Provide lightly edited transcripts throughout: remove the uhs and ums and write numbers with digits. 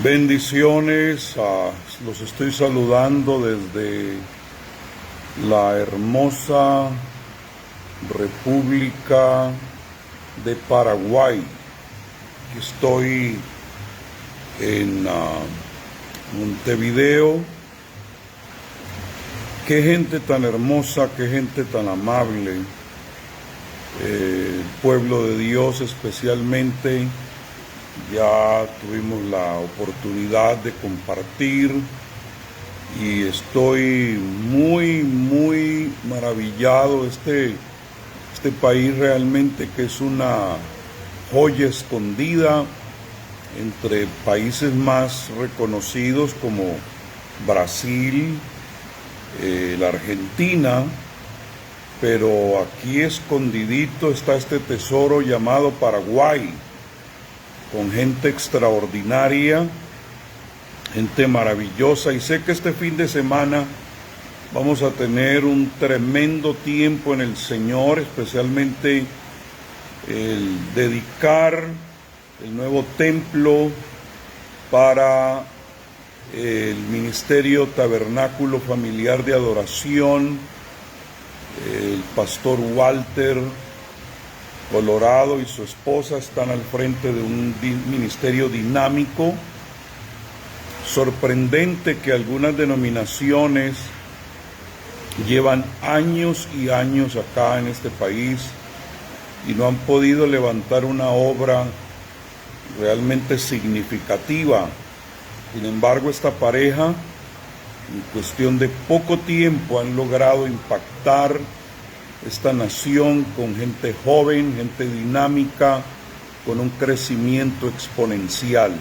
Bendiciones, los estoy saludando desde la hermosa República de Paraguay. Aquí estoy en Montevideo. Qué gente tan hermosa, qué gente tan amable. El pueblo de Dios especialmente. Ya tuvimos la oportunidad de compartir y estoy muy maravillado. Este país realmente que es una joya escondida entre países más reconocidos como Brasil, la Argentina, pero aquí escondidito está este tesoro llamado Paraguay, con gente extraordinaria, gente maravillosa, y sé que este fin de semana vamos a tener un tremendo tiempo en el Señor, especialmente el dedicar el nuevo templo para el Ministerio Tabernáculo Familiar de Adoración. El pastor Walter Colorado y su esposa están al frente de un ministerio dinámico. Sorprendente que algunas denominaciones llevan años y años acá en este país y no han podido levantar una obra realmente significativa. Sin embargo, esta pareja, en cuestión de poco tiempo, han logrado impactar esta nación con gente joven, gente dinámica, con un crecimiento exponencial.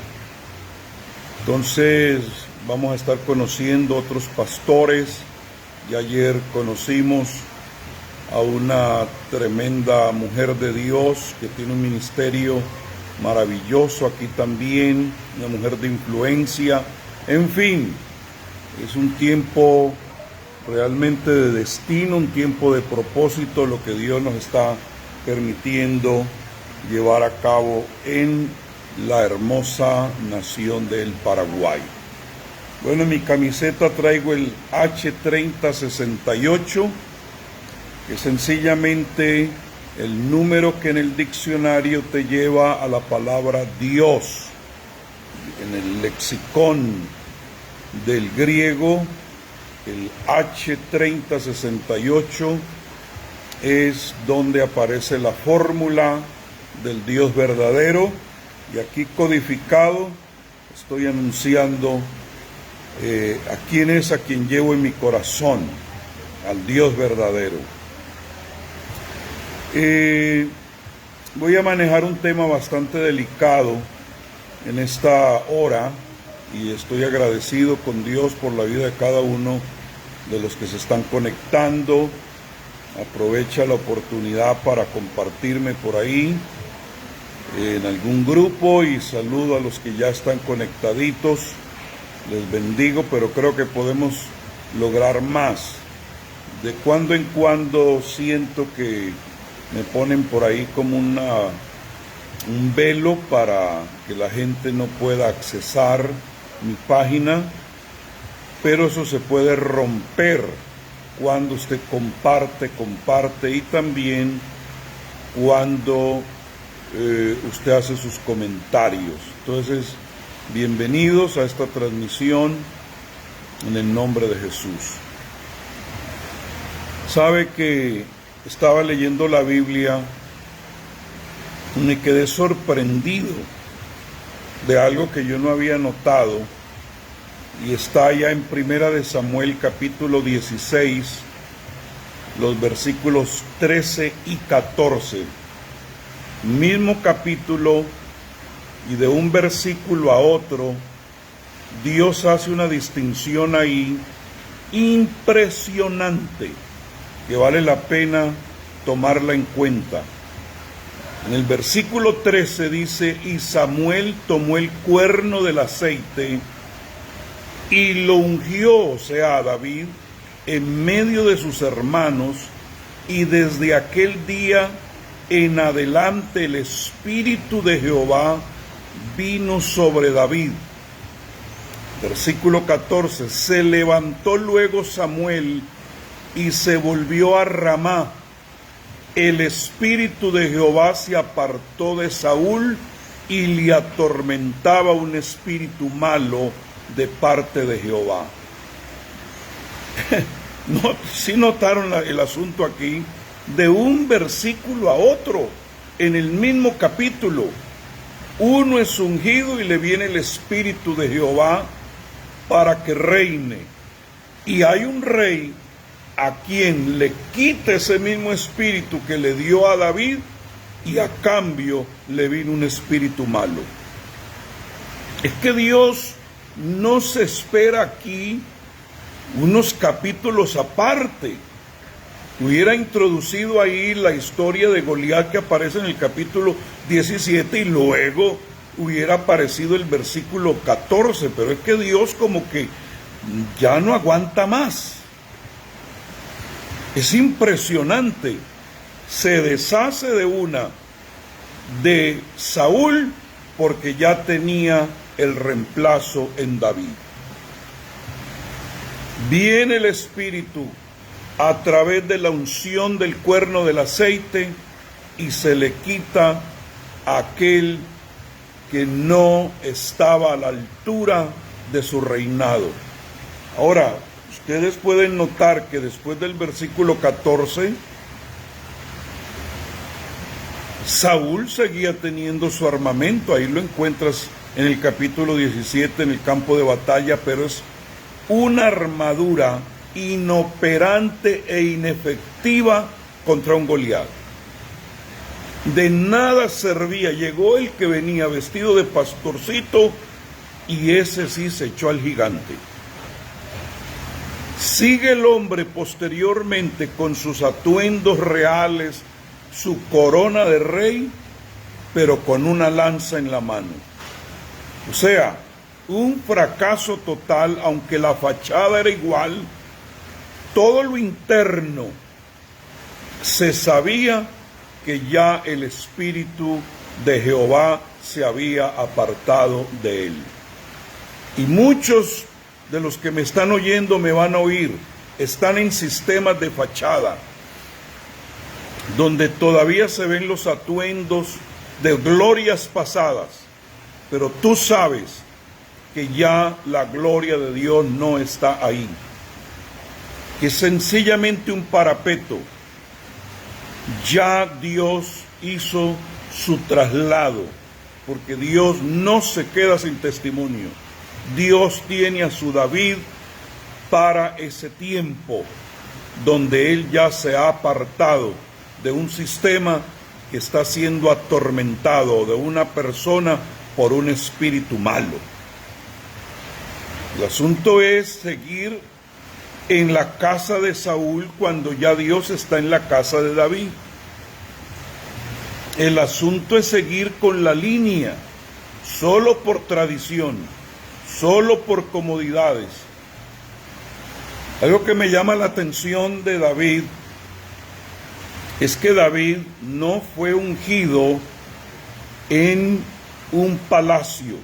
Entonces vamos a estar conociendo otros pastores. Y ayer conocimos a una tremenda mujer de Dios que tiene un ministerio maravilloso aquí también, una mujer de influencia. En fin, es un tiempo realmente de destino, un tiempo de propósito, lo que Dios nos está permitiendo llevar a cabo en la hermosa nación del Paraguay. Bueno, en mi camiseta traigo el H3068, que es sencillamente el número que en el diccionario te lleva a la palabra Dios. En el lexicón del griego, el H3068 es donde aparece la fórmula del Dios verdadero, y aquí codificado estoy anunciando a quién es a quien llevo en mi corazón, al Dios verdadero. Voy a manejar un tema bastante delicado en esta hora, y estoy agradecido con Dios por la vida de cada uno de los que se están conectando. Aprovecha la oportunidad para compartirme por ahí en algún grupo, y saludo a los que ya están conectaditos. Les bendigo, pero creo que podemos lograr más. De cuando en cuando siento que me ponen por ahí como un velo para que la gente no pueda accesar mi página, pero eso se puede romper cuando usted comparte, y también cuando usted hace sus comentarios. Entonces, bienvenidos a esta transmisión en el nombre de Jesús. Sabe que estaba leyendo la Biblia y me quedé sorprendido de algo que yo no había notado, y está allá en Primera de Samuel capítulo 16, los versículos 13 y 14. Mismo capítulo, y de un versículo a otro, Dios hace una distinción ahí impresionante, que vale la pena tomarla en cuenta. En el versículo 13 dice: y Samuel tomó el cuerno del aceite y lo ungió, o sea, a David, en medio de sus hermanos, y desde aquel día en adelante el Espíritu de Jehová vino sobre David. Versículo 14, se levantó luego Samuel y se volvió a Ramá. El espíritu de Jehová se apartó de Saúl y le atormentaba un espíritu malo de parte de Jehová. No, sí notaron el asunto aquí, de un versículo a otro, en el mismo capítulo. Uno es ungido y le viene el espíritu de Jehová para que reine. Y hay un rey a quien le quita ese mismo espíritu que le dio a David, y a cambio le vino un espíritu malo. Es que Dios no se espera aquí unos capítulos aparte. Hubiera introducido ahí la historia de Goliat que aparece en el capítulo 17 y luego hubiera aparecido el versículo 14, pero es que Dios como que ya no aguanta más. Es impresionante. Se deshace de Saúl porque ya tenía el reemplazo en David. Viene el Espíritu a través de la unción del cuerno del aceite y se le quita a aquel que no estaba a la altura de su reinado. Ahora, ustedes pueden notar que después del versículo 14, Saúl seguía teniendo su armamento. Ahí lo encuentras en el capítulo 17, en el campo de batalla, pero es una armadura inoperante e inefectiva contra un Goliat. De nada servía. Llegó el que venía vestido de pastorcito y ese sí se echó al gigante. Sigue el hombre posteriormente con sus atuendos reales, su corona de rey, pero con una lanza en la mano. O sea, un fracaso total, aunque la fachada era igual. Todo lo interno se sabía que ya el espíritu de Jehová se había apartado de él. Y muchos de los que me están oyendo me van a oír, están en sistemas de fachada, donde todavía se ven los atuendos de glorias pasadas, pero tú sabes que ya la gloria de Dios no está ahí, que es sencillamente un parapeto. Ya Dios hizo su traslado, porque Dios no se queda sin testimonio. Dios tiene a su David para ese tiempo, donde él ya se ha apartado de un sistema que está siendo atormentado, de una persona por un espíritu malo. El asunto es seguir en la casa de Saúl cuando ya Dios está en la casa de David. El asunto es seguir con la línea, solo por tradición, solo por comodidades. Algo que me llama la atención de David es que David no fue ungido en un palacio.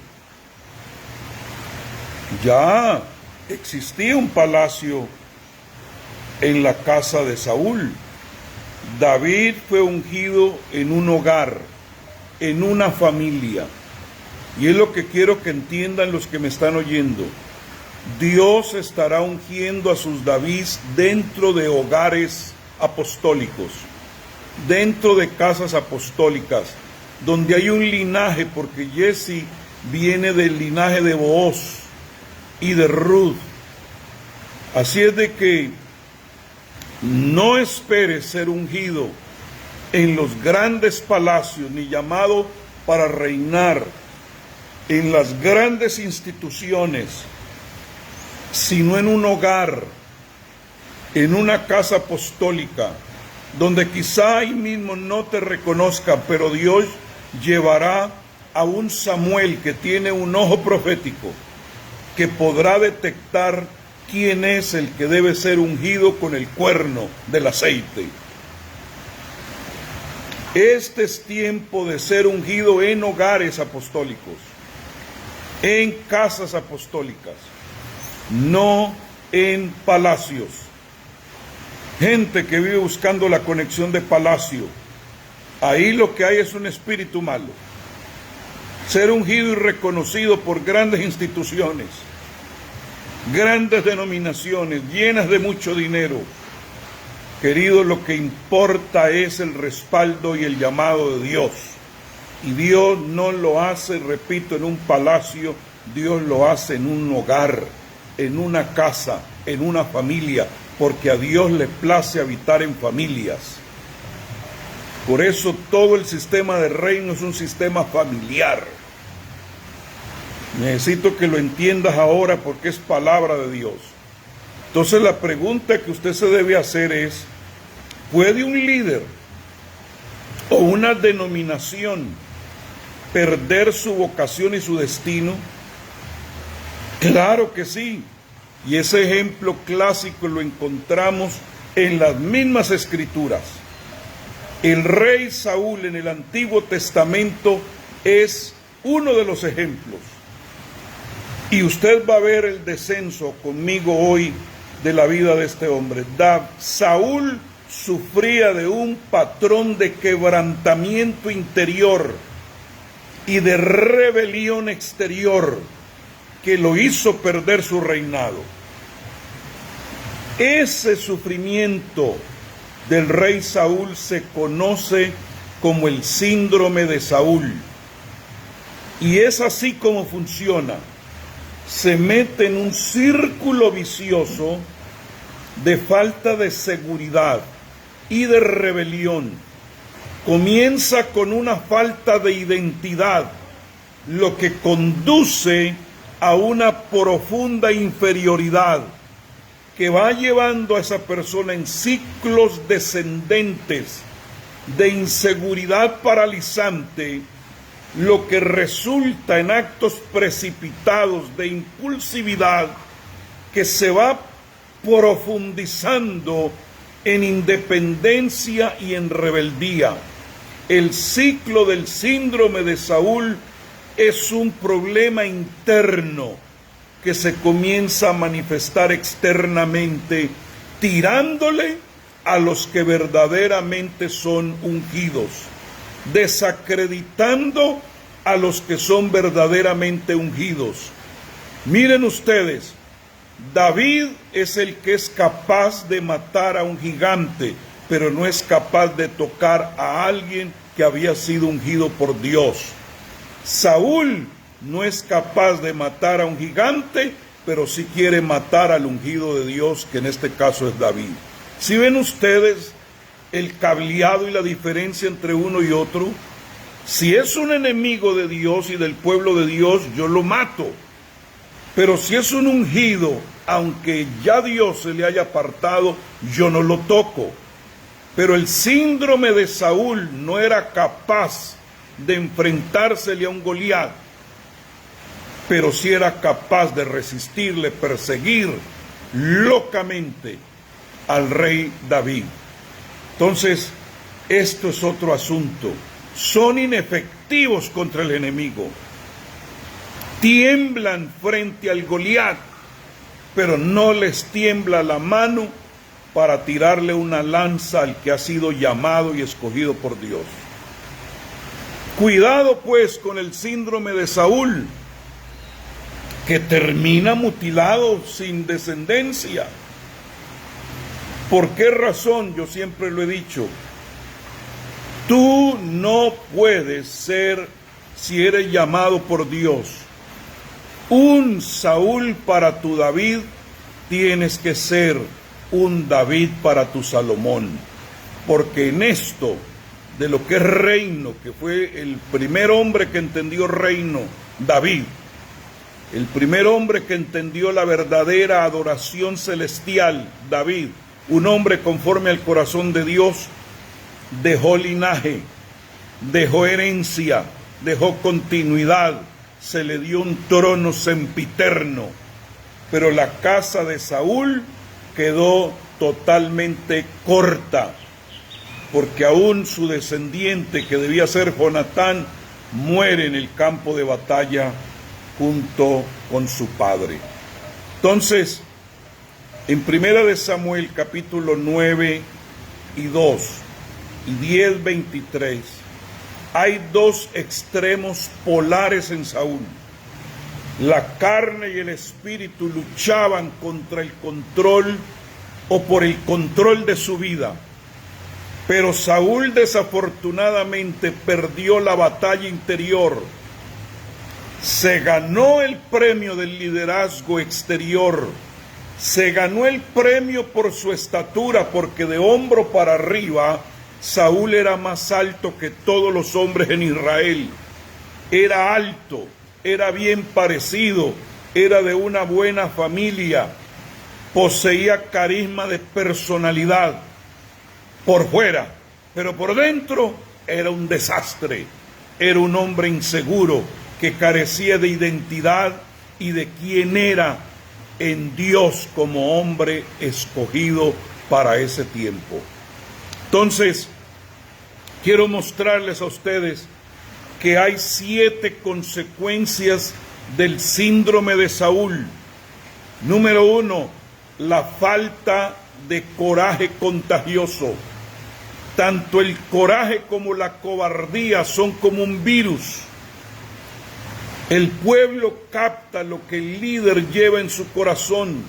Ya existía un palacio en la casa de Saúl. David fue ungido en un hogar, en una familia. Y es lo que quiero que entiendan los que me están oyendo. Dios estará ungiendo a sus Davids dentro de hogares apostólicos, dentro de casas apostólicas, donde hay un linaje, porque Jesse viene del linaje de Booz y de Ruth. Así es de que no esperes ser ungido en los grandes palacios, ni llamado para reinar en las grandes instituciones, sino en un hogar, en una casa apostólica, donde quizá ahí mismo no te reconozcan, pero Dios llevará a un Samuel que tiene un ojo profético, que podrá detectar quién es el que debe ser ungido con el cuerno del aceite. Este es tiempo de ser ungido en hogares apostólicos. en casas apostólicas, no en palacios. Gente que vive buscando la conexión de palacio, ahí lo que hay es un espíritu malo. Ser ungido y reconocido por grandes instituciones, grandes denominaciones, llenas de mucho dinero. Querido, lo que importa es el respaldo y el llamado de Dios. Y Dios no lo hace, repito, en un palacio, Dios lo hace en un hogar, en una casa, en una familia, porque a Dios le place habitar en familias. Por eso todo el sistema de reino es un sistema familiar. Necesito que lo entiendas ahora porque es palabra de Dios. Entonces la pregunta que usted se debe hacer es, ¿puede un líder o una denominación perder su vocación y su destino? Claro que sí. Y ese ejemplo clásico lo encontramos en las mismas escrituras. El rey Saúl en el Antiguo Testamento es uno de los ejemplos. Y usted va a ver el descenso conmigo hoy de la vida de este hombre. Saúl sufría de un patrón de quebrantamiento interior y de rebelión exterior que lo hizo perder su reinado. Ese sufrimiento del rey Saúl se conoce como el síndrome de Saúl. Y es así como funciona. Se mete en un círculo vicioso de falta de seguridad y de rebelión. Comienza con una falta de identidad, lo que conduce a una profunda inferioridad que va llevando a esa persona en ciclos descendentes de inseguridad paralizante, lo que resulta en actos precipitados de impulsividad que se va profundizando en independencia y en rebeldía. El ciclo del síndrome de Saúl es un problema interno que se comienza a manifestar externamente, tirándole a los que verdaderamente son ungidos, desacreditando a los que son verdaderamente ungidos. Miren ustedes, David es el que es capaz de matar a un gigante, pero no es capaz de tocar a alguien que había sido ungido por Dios. Saúl no es capaz de matar a un gigante, pero sí quiere matar al ungido de Dios, que en este caso es David. ¿Sí ven ustedes el cableado y la diferencia entre uno y otro? Si es un enemigo de Dios y del pueblo de Dios, yo lo mato. Pero si es un ungido, aunque ya Dios se le haya apartado, yo no lo toco. Pero el síndrome de Saúl no era capaz de enfrentársele a un Goliat, pero sí era capaz de resistirle, perseguir locamente al rey David. Entonces, esto es otro asunto. Son inefectivos contra el enemigo. Tiemblan frente al Goliat, pero no les tiembla la mano para tirarle una lanza al que ha sido llamado y escogido por Dios. Cuidado pues con el síndrome de Saúl, que termina mutilado sin descendencia. ¿Por qué razón? Yo siempre lo he dicho. Tú no puedes ser, si eres llamado por Dios, un Saúl para tu David, tienes que ser un David para tu Salomón. Porque en esto, de lo que es reino, que fue el primer hombre que entendió reino, David, el primer hombre que entendió la verdadera adoración celestial, David, un hombre conforme al corazón de Dios, dejó linaje, dejó herencia, dejó continuidad, se le dio un trono sempiterno, pero la casa de Saúl quedó totalmente corta, porque aún su descendiente, que debía ser Jonatán, muere en el campo de batalla junto con su padre. Entonces, en 1 de Samuel capítulo 9 y 2 y 10, 23, hay dos extremos polares en Saúl. La carne y el espíritu luchaban contra el control o por el control de su vida. Pero Saúl desafortunadamente perdió la batalla interior. Se ganó el premio del liderazgo exterior. Se ganó el premio por su estatura, porque de hombro para arriba Saúl era más alto que todos los hombres en Israel. Era alto, era bien parecido, era de una buena familia, poseía carisma de personalidad por fuera, pero por dentro era un desastre. Era un hombre inseguro que carecía de identidad y de quién era en Dios como hombre escogido para ese tiempo. Entonces, quiero mostrarles a ustedes que hay 7 consecuencias del síndrome de Saúl. Número 1, la falta de coraje contagioso. Tanto el coraje como la cobardía son como un virus. El pueblo capta lo que el líder lleva en su corazón.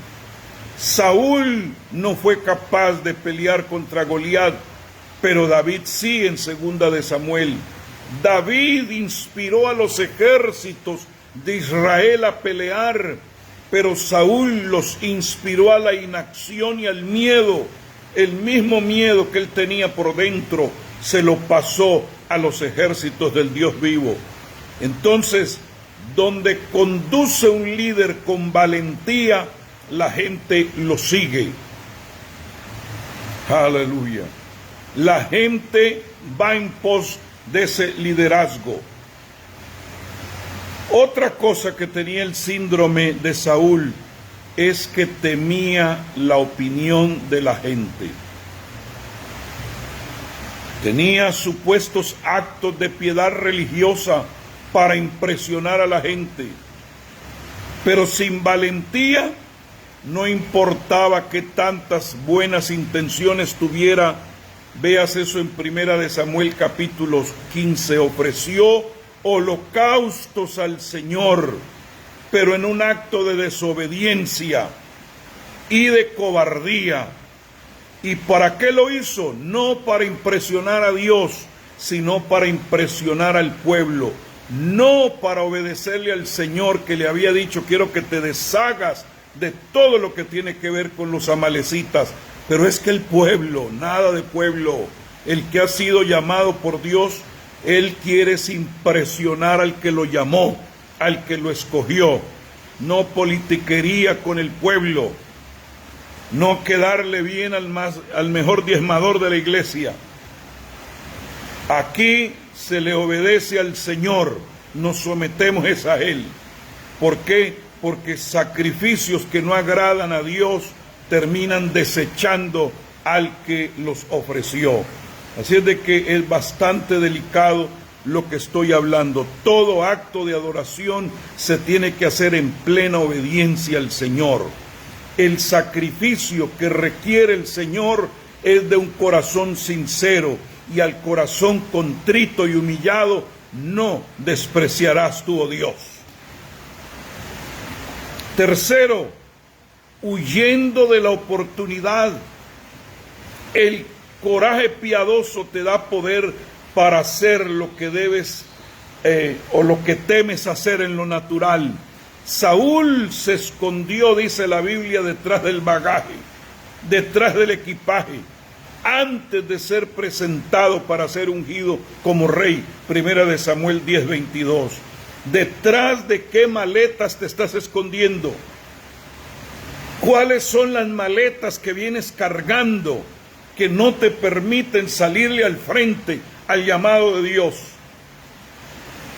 Saúl no fue capaz de pelear contra Goliat, pero David sí, en 2 de Samuel. David inspiró a los ejércitos de Israel a pelear, pero Saúl los inspiró a la inacción y al miedo. El mismo miedo que él tenía por dentro se lo pasó a los ejércitos del Dios vivo. Entonces, donde conduce un líder con valentía, la gente lo sigue. Aleluya. La gente va en pos de ese liderazgo. Otra cosa que tenía el síndrome de Saúl es que temía la opinión de la gente. Tenía supuestos actos de piedad religiosa para impresionar a la gente, pero sin valentía. No importaba que tantas buenas intenciones tuviera. Veas eso en 1 de Samuel capítulo 15. Ofreció holocaustos al Señor, pero en un acto de desobediencia y de cobardía. ¿Y para qué lo hizo? No para impresionar a Dios, sino para impresionar al pueblo. No para obedecerle al Señor, que le había dicho: quiero que te deshagas de todo lo que tiene que ver con los amalecitas. Pero es que el pueblo, nada de pueblo. El que ha sido llamado por Dios, él quiere impresionar al que lo llamó, al que lo escogió. No politiquería con el pueblo, no quedarle bien al mejor diezmador de la iglesia. Aquí se le obedece al Señor, nos sometemos a Él. ¿Por qué? Porque sacrificios que no agradan a Dios terminan desechando al que los ofreció. Así es de que es bastante delicado lo que estoy hablando. Todo acto de adoración se tiene que hacer en plena obediencia al Señor. El sacrificio que requiere el Señor es de un corazón sincero, y al corazón contrito y humillado no despreciarás tú, oh Dios. Tercero, huyendo de la oportunidad. El coraje piadoso te da poder para hacer lo que debes o lo que temes hacer en lo natural. Saúl se escondió, dice la Biblia, detrás del bagaje, detrás del equipaje, antes de ser presentado para ser ungido como rey. 1 de Samuel 10, 22. ¿Detrás de qué maletas te estás escondiendo? ¿Cuáles son las maletas que vienes cargando que no te permiten salirle al frente al llamado de Dios?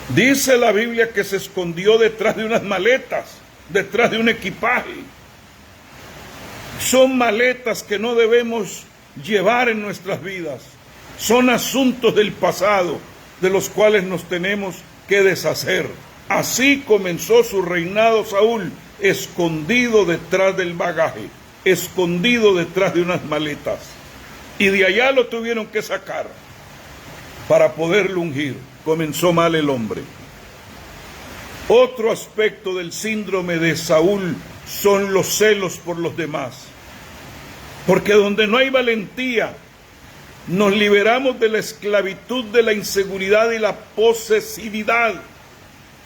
Dice la Biblia que se escondió detrás de unas maletas, detrás de un equipaje. Son maletas que no debemos llevar en nuestras vidas. Son asuntos del pasado de los cuales nos tenemos que deshacer. Así comenzó su reinado Saúl, escondido detrás del bagaje, escondido detrás de unas maletas. Y de allá lo tuvieron que sacar para poderlo ungir. Comenzó mal el hombre. Otro aspecto del síndrome de Saúl son los celos por los demás. Porque donde no hay valentía, nos liberamos de la esclavitud, de la inseguridad y la posesividad.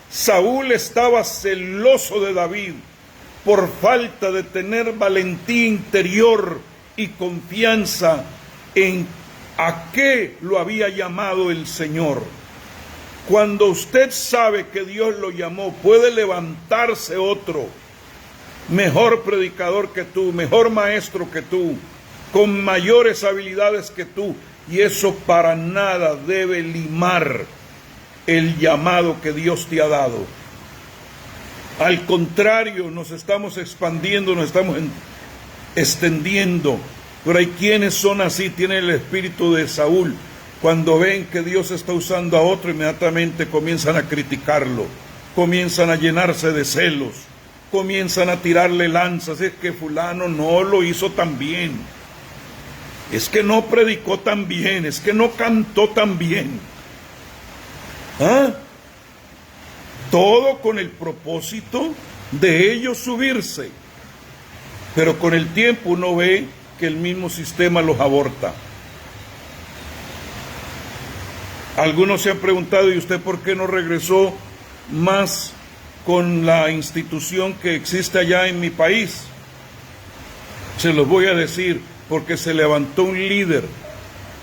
Saúl estaba celoso de David por falta de tener valentía interior y confianza en a qué lo había llamado el Señor. Cuando usted sabe que Dios lo llamó, puede levantarse otro, mejor predicador que tú, mejor maestro que tú, con mayores habilidades que tú, y eso para nada debe limar el llamado que Dios te ha dado. Al contrario, nos estamos expandiendo, nos estamos extendiendo. Pero hay quienes son así, tienen el espíritu de Saúl. Cuando ven que Dios está usando a otro, inmediatamente comienzan a criticarlo, comienzan a llenarse de celos, comienzan a tirarle lanzas. Es que fulano no lo hizo tan bien, es que no predicó tan bien, es que no cantó tan bien. ¿Ah? Todo con el propósito de ellos subirse. Pero con el tiempo uno ve que el mismo sistema los aborta. Algunos se han preguntado, ¿y usted por qué no regresó más con la institución que existe allá en mi país? Se los voy a decir, porque se levantó un líder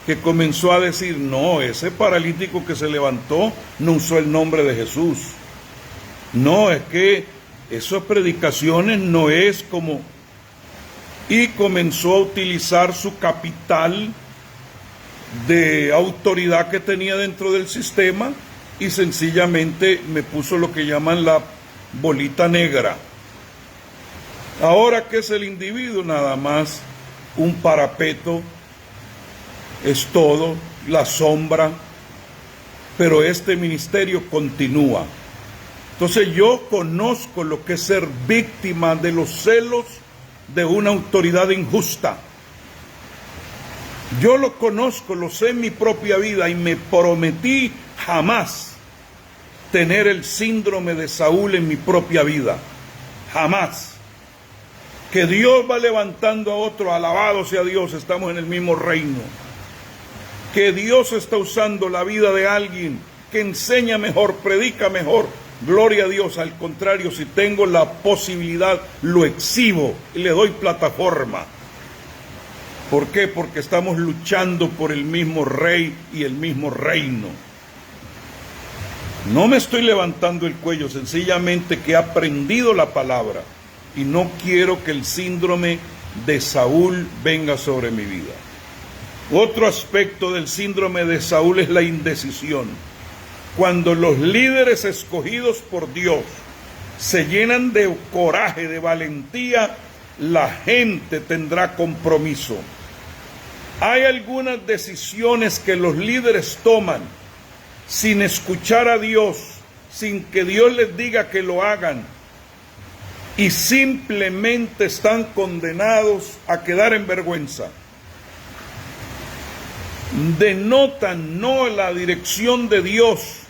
que comenzó a decir, no, ese paralítico que se levantó no usó el nombre de Jesús. No, es que esas predicaciones no es como... Y comenzó a utilizar su capital de autoridad que tenía dentro del sistema y sencillamente me puso lo que llaman la bolita negra. Ahora, ¿qué es el individuo? Nada más un parapeto, es todo, la sombra, pero este ministerio continúa. Entonces yo conozco lo que es ser víctima de los celos de una autoridad injusta. Yo lo conozco, lo sé en mi propia vida y me prometí jamás tener el síndrome de Saúl en mi propia vida. Jamás. Que Dios va levantando a otro, alabado sea Dios, estamos en el mismo reino. Que Dios está usando la vida de alguien que enseña mejor, predica mejor. Gloria a Dios. Al contrario, si tengo la posibilidad, lo exhibo y le doy plataforma. ¿Por qué? Porque estamos luchando por el mismo rey y el mismo reino. No me estoy levantando el cuello, sencillamente que he aprendido la palabra y no quiero que el síndrome de Saúl venga sobre mi vida. Otro aspecto del síndrome de Saúl es la indecisión. Cuando los líderes escogidos por Dios se llenan de coraje, de valentía, la gente tendrá compromiso. Hay algunas decisiones que los líderes toman sin escuchar a Dios, sin que Dios les diga que lo hagan, y simplemente están condenados a quedar en vergüenza. Denotan no la dirección de Dios,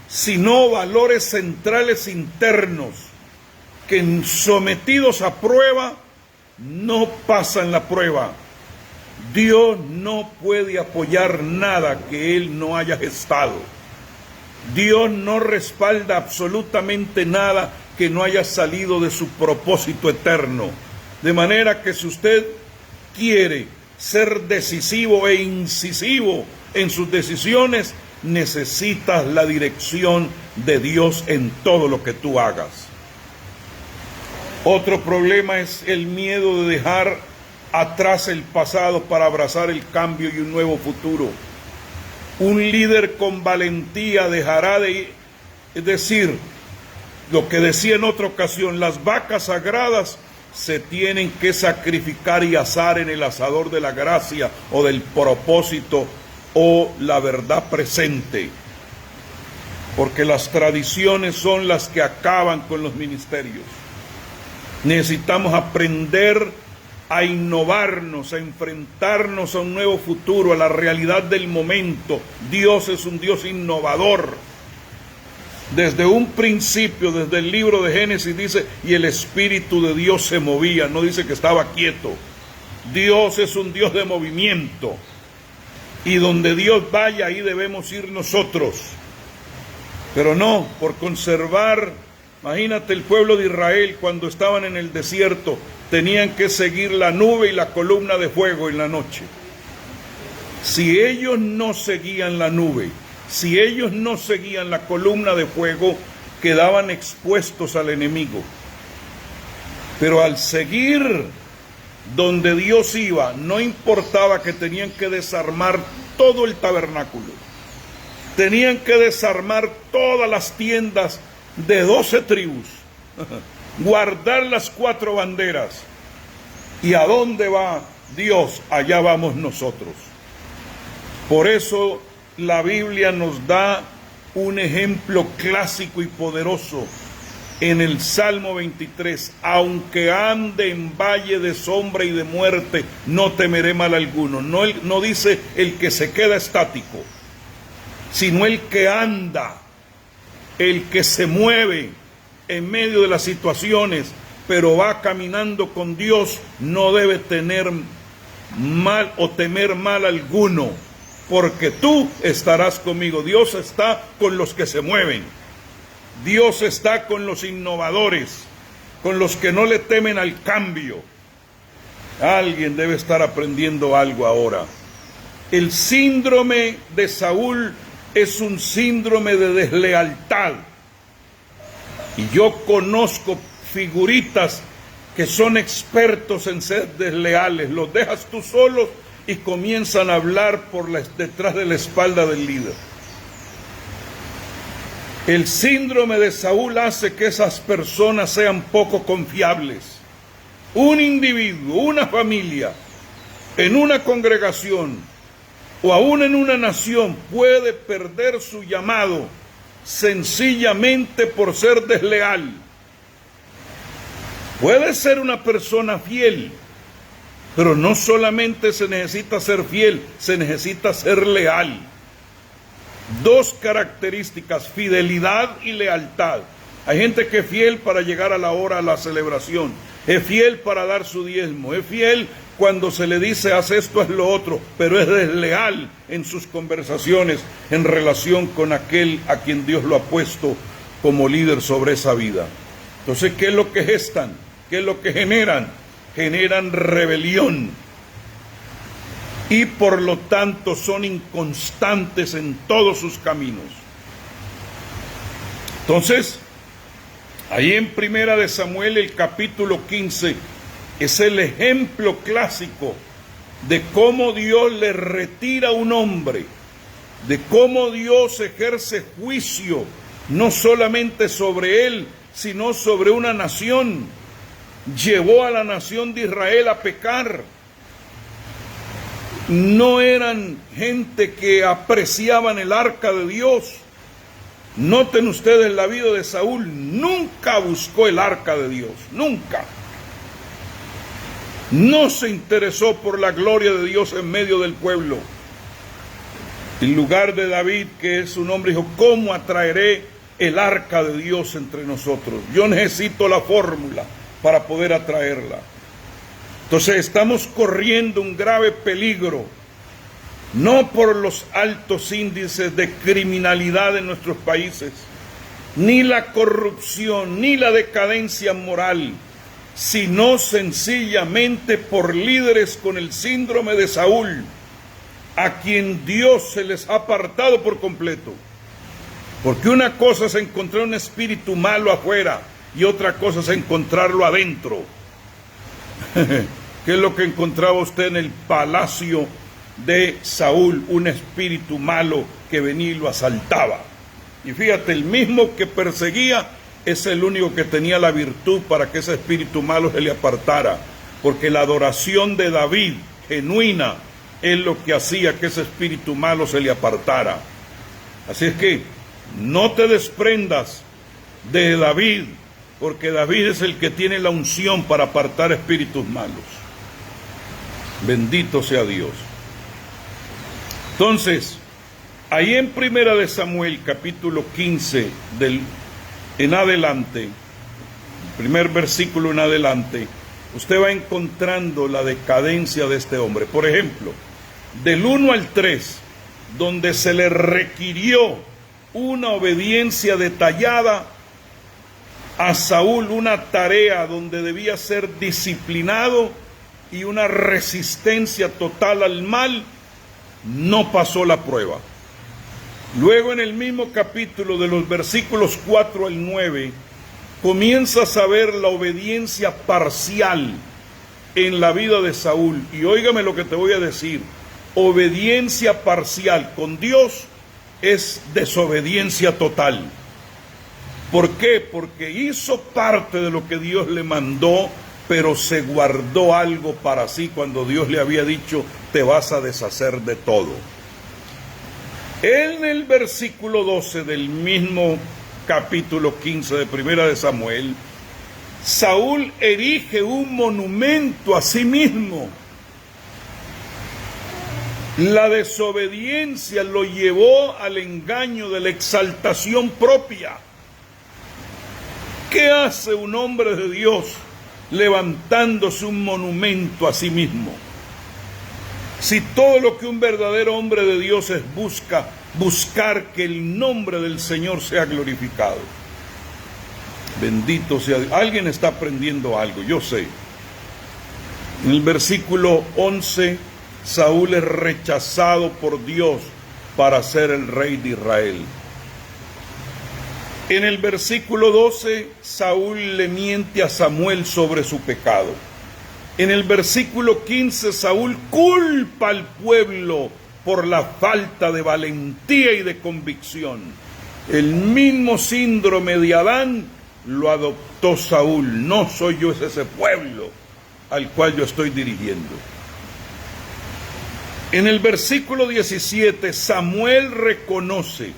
sino valores centrales internos que sometidos a prueba no pasan la prueba. Dios no puede apoyar nada que Él no haya gestado. Dios no respalda absolutamente nada que no haya salido de su propósito eterno. De manera que si usted quiere ser decisivo e incisivo en sus decisiones, necesitas la dirección de Dios en todo lo que tú hagas. Otro problema es el miedo de dejar atrás el pasado para abrazar el cambio y un nuevo futuro. Un líder con valentía dejará de decir lo que decía en otra ocasión: las vacas sagradas se tienen que sacrificar y asar en el asador de la gracia o del propósito o la verdad presente. porque las tradiciones son las que acaban con los ministerios. Necesitamos aprender a innovarnos, a enfrentarnos a un nuevo futuro, a la realidad del momento. Dios es un Dios innovador. Desde un principio, desde el libro de Génesis dice, y el Espíritu de Dios se movía, no dice que estaba quieto. Dios es un Dios de movimiento, y donde Dios vaya, ahí debemos ir nosotros. Pero no, por conservar, imagínate el pueblo de Israel cuando estaban en el desierto, tenían que seguir la nube y la columna de fuego en la noche. Si ellos no seguían la nube, si ellos no seguían la columna de fuego, quedaban expuestos al enemigo. Pero al seguir donde Dios iba, no importaba que tenían que desarmar todo el tabernáculo. Tenían que desarmar todas las tiendas de 12 tribus, guardar las 4 banderas. ¿Y a dónde va Dios? Allá vamos nosotros. Por eso la Biblia nos da un ejemplo clásico y poderoso en el Salmo 23. Aunque ande en valle de sombra y de muerte, no temeré mal alguno. No dice el que se queda estático, sino el que anda, el que se mueve en medio de las situaciones, pero va caminando con Dios, no debe tener mal o temer mal alguno, porque tú estarás conmigo. Dios está con los que se mueven. Dios está con los innovadores, con los que no le temen al cambio. Alguien debe estar aprendiendo algo ahora. El síndrome de Saúl es un síndrome de deslealtad. Y yo conozco figuritas que son expertos en ser desleales. Los dejas tú solos y comienzan a hablar detrás de la espalda del líder. El síndrome de Saúl hace que esas personas sean poco confiables. Un individuo, una familia, en una congregación o aún en una nación puede perder su llamado sencillamente por ser desleal. Puede ser una persona fiel, pero no solamente se necesita ser fiel, se necesita ser leal. 2 características, fidelidad y lealtad. Hay gente que es fiel para llegar a la hora de la celebración, es fiel para dar su diezmo, es fiel cuando se le dice haz esto, haz lo otro, pero es desleal en sus conversaciones en relación con aquel a quien Dios lo ha puesto como líder sobre esa vida. Entonces, ¿qué es lo que gestan? ¿Qué es lo que generan? Generan rebelión. Y por lo tanto son inconstantes en todos sus caminos. Entonces, ahí en Primera de Samuel, el capítulo 15, es el ejemplo clásico de cómo Dios le retira a un hombre, de cómo Dios ejerce juicio, no solamente sobre él, sino sobre una nación. Llevó a la nación de Israel a pecar. No eran gente que apreciaban el arca de Dios. Noten ustedes la vida de Saúl, nunca buscó el arca de Dios, nunca. No se interesó por la gloria de Dios en medio del pueblo. En lugar de David, que es un hombre, dijo, ¿cómo atraeré el arca de Dios entre nosotros? Yo necesito la fórmula para poder atraerla. Entonces estamos corriendo un grave peligro, no por los altos índices de criminalidad en nuestros países, ni la corrupción, ni la decadencia moral, sino sencillamente por líderes con el síndrome de Saúl, a quien Dios se les ha apartado por completo. Porque una cosa es encontrar un espíritu malo afuera y otra cosa es encontrarlo adentro. ¿Qué es lo que encontraba usted en el palacio de Saúl? Un espíritu malo que venía y lo asaltaba. Y fíjate, el mismo que perseguía es el único que tenía la virtud para que ese espíritu malo se le apartara. Porque la adoración de David, genuina, es lo que hacía que ese espíritu malo se le apartara. Así es que no te desprendas de David, porque David es el que tiene la unción para apartar espíritus malos. Bendito sea Dios. Entonces, ahí en Primera de Samuel, capítulo 15, en adelante, el primer versículo en adelante, usted va encontrando la decadencia de este hombre. Por ejemplo, del 1 al 3, donde se le requirió una obediencia detallada a Saúl, una tarea donde debía ser disciplinado y una resistencia total al mal, no pasó la prueba. Luego en el mismo capítulo, de los versículos 4 al 9, comienzas a ver la obediencia parcial en la vida de Saúl. Y óigame lo que te voy a decir: obediencia parcial con Dios es desobediencia total. ¿Por qué? Porque hizo parte de lo que Dios le mandó, pero se guardó algo para sí cuando Dios le había dicho: te vas a deshacer de todo. En el versículo 12 del mismo capítulo 15 de Primera de Samuel, Saúl erige un monumento a sí mismo. La desobediencia lo llevó al engaño de la exaltación propia. ¿Qué hace un hombre de Dios levantándose un monumento a sí mismo? Si todo lo que un verdadero hombre de Dios es buscar que el nombre del Señor sea glorificado. Bendito sea Dios. Alguien está aprendiendo algo, yo sé. En el versículo 11, Saúl es rechazado por Dios para ser el rey de Israel. En el versículo 12, Saúl le miente a Samuel sobre su pecado. En el versículo 15, Saúl culpa al pueblo por la falta de valentía y de convicción. El mismo síndrome de Adán lo adoptó Saúl. No soy yo, es ese pueblo al cual yo estoy dirigiendo. En el versículo 17, Samuel reconoce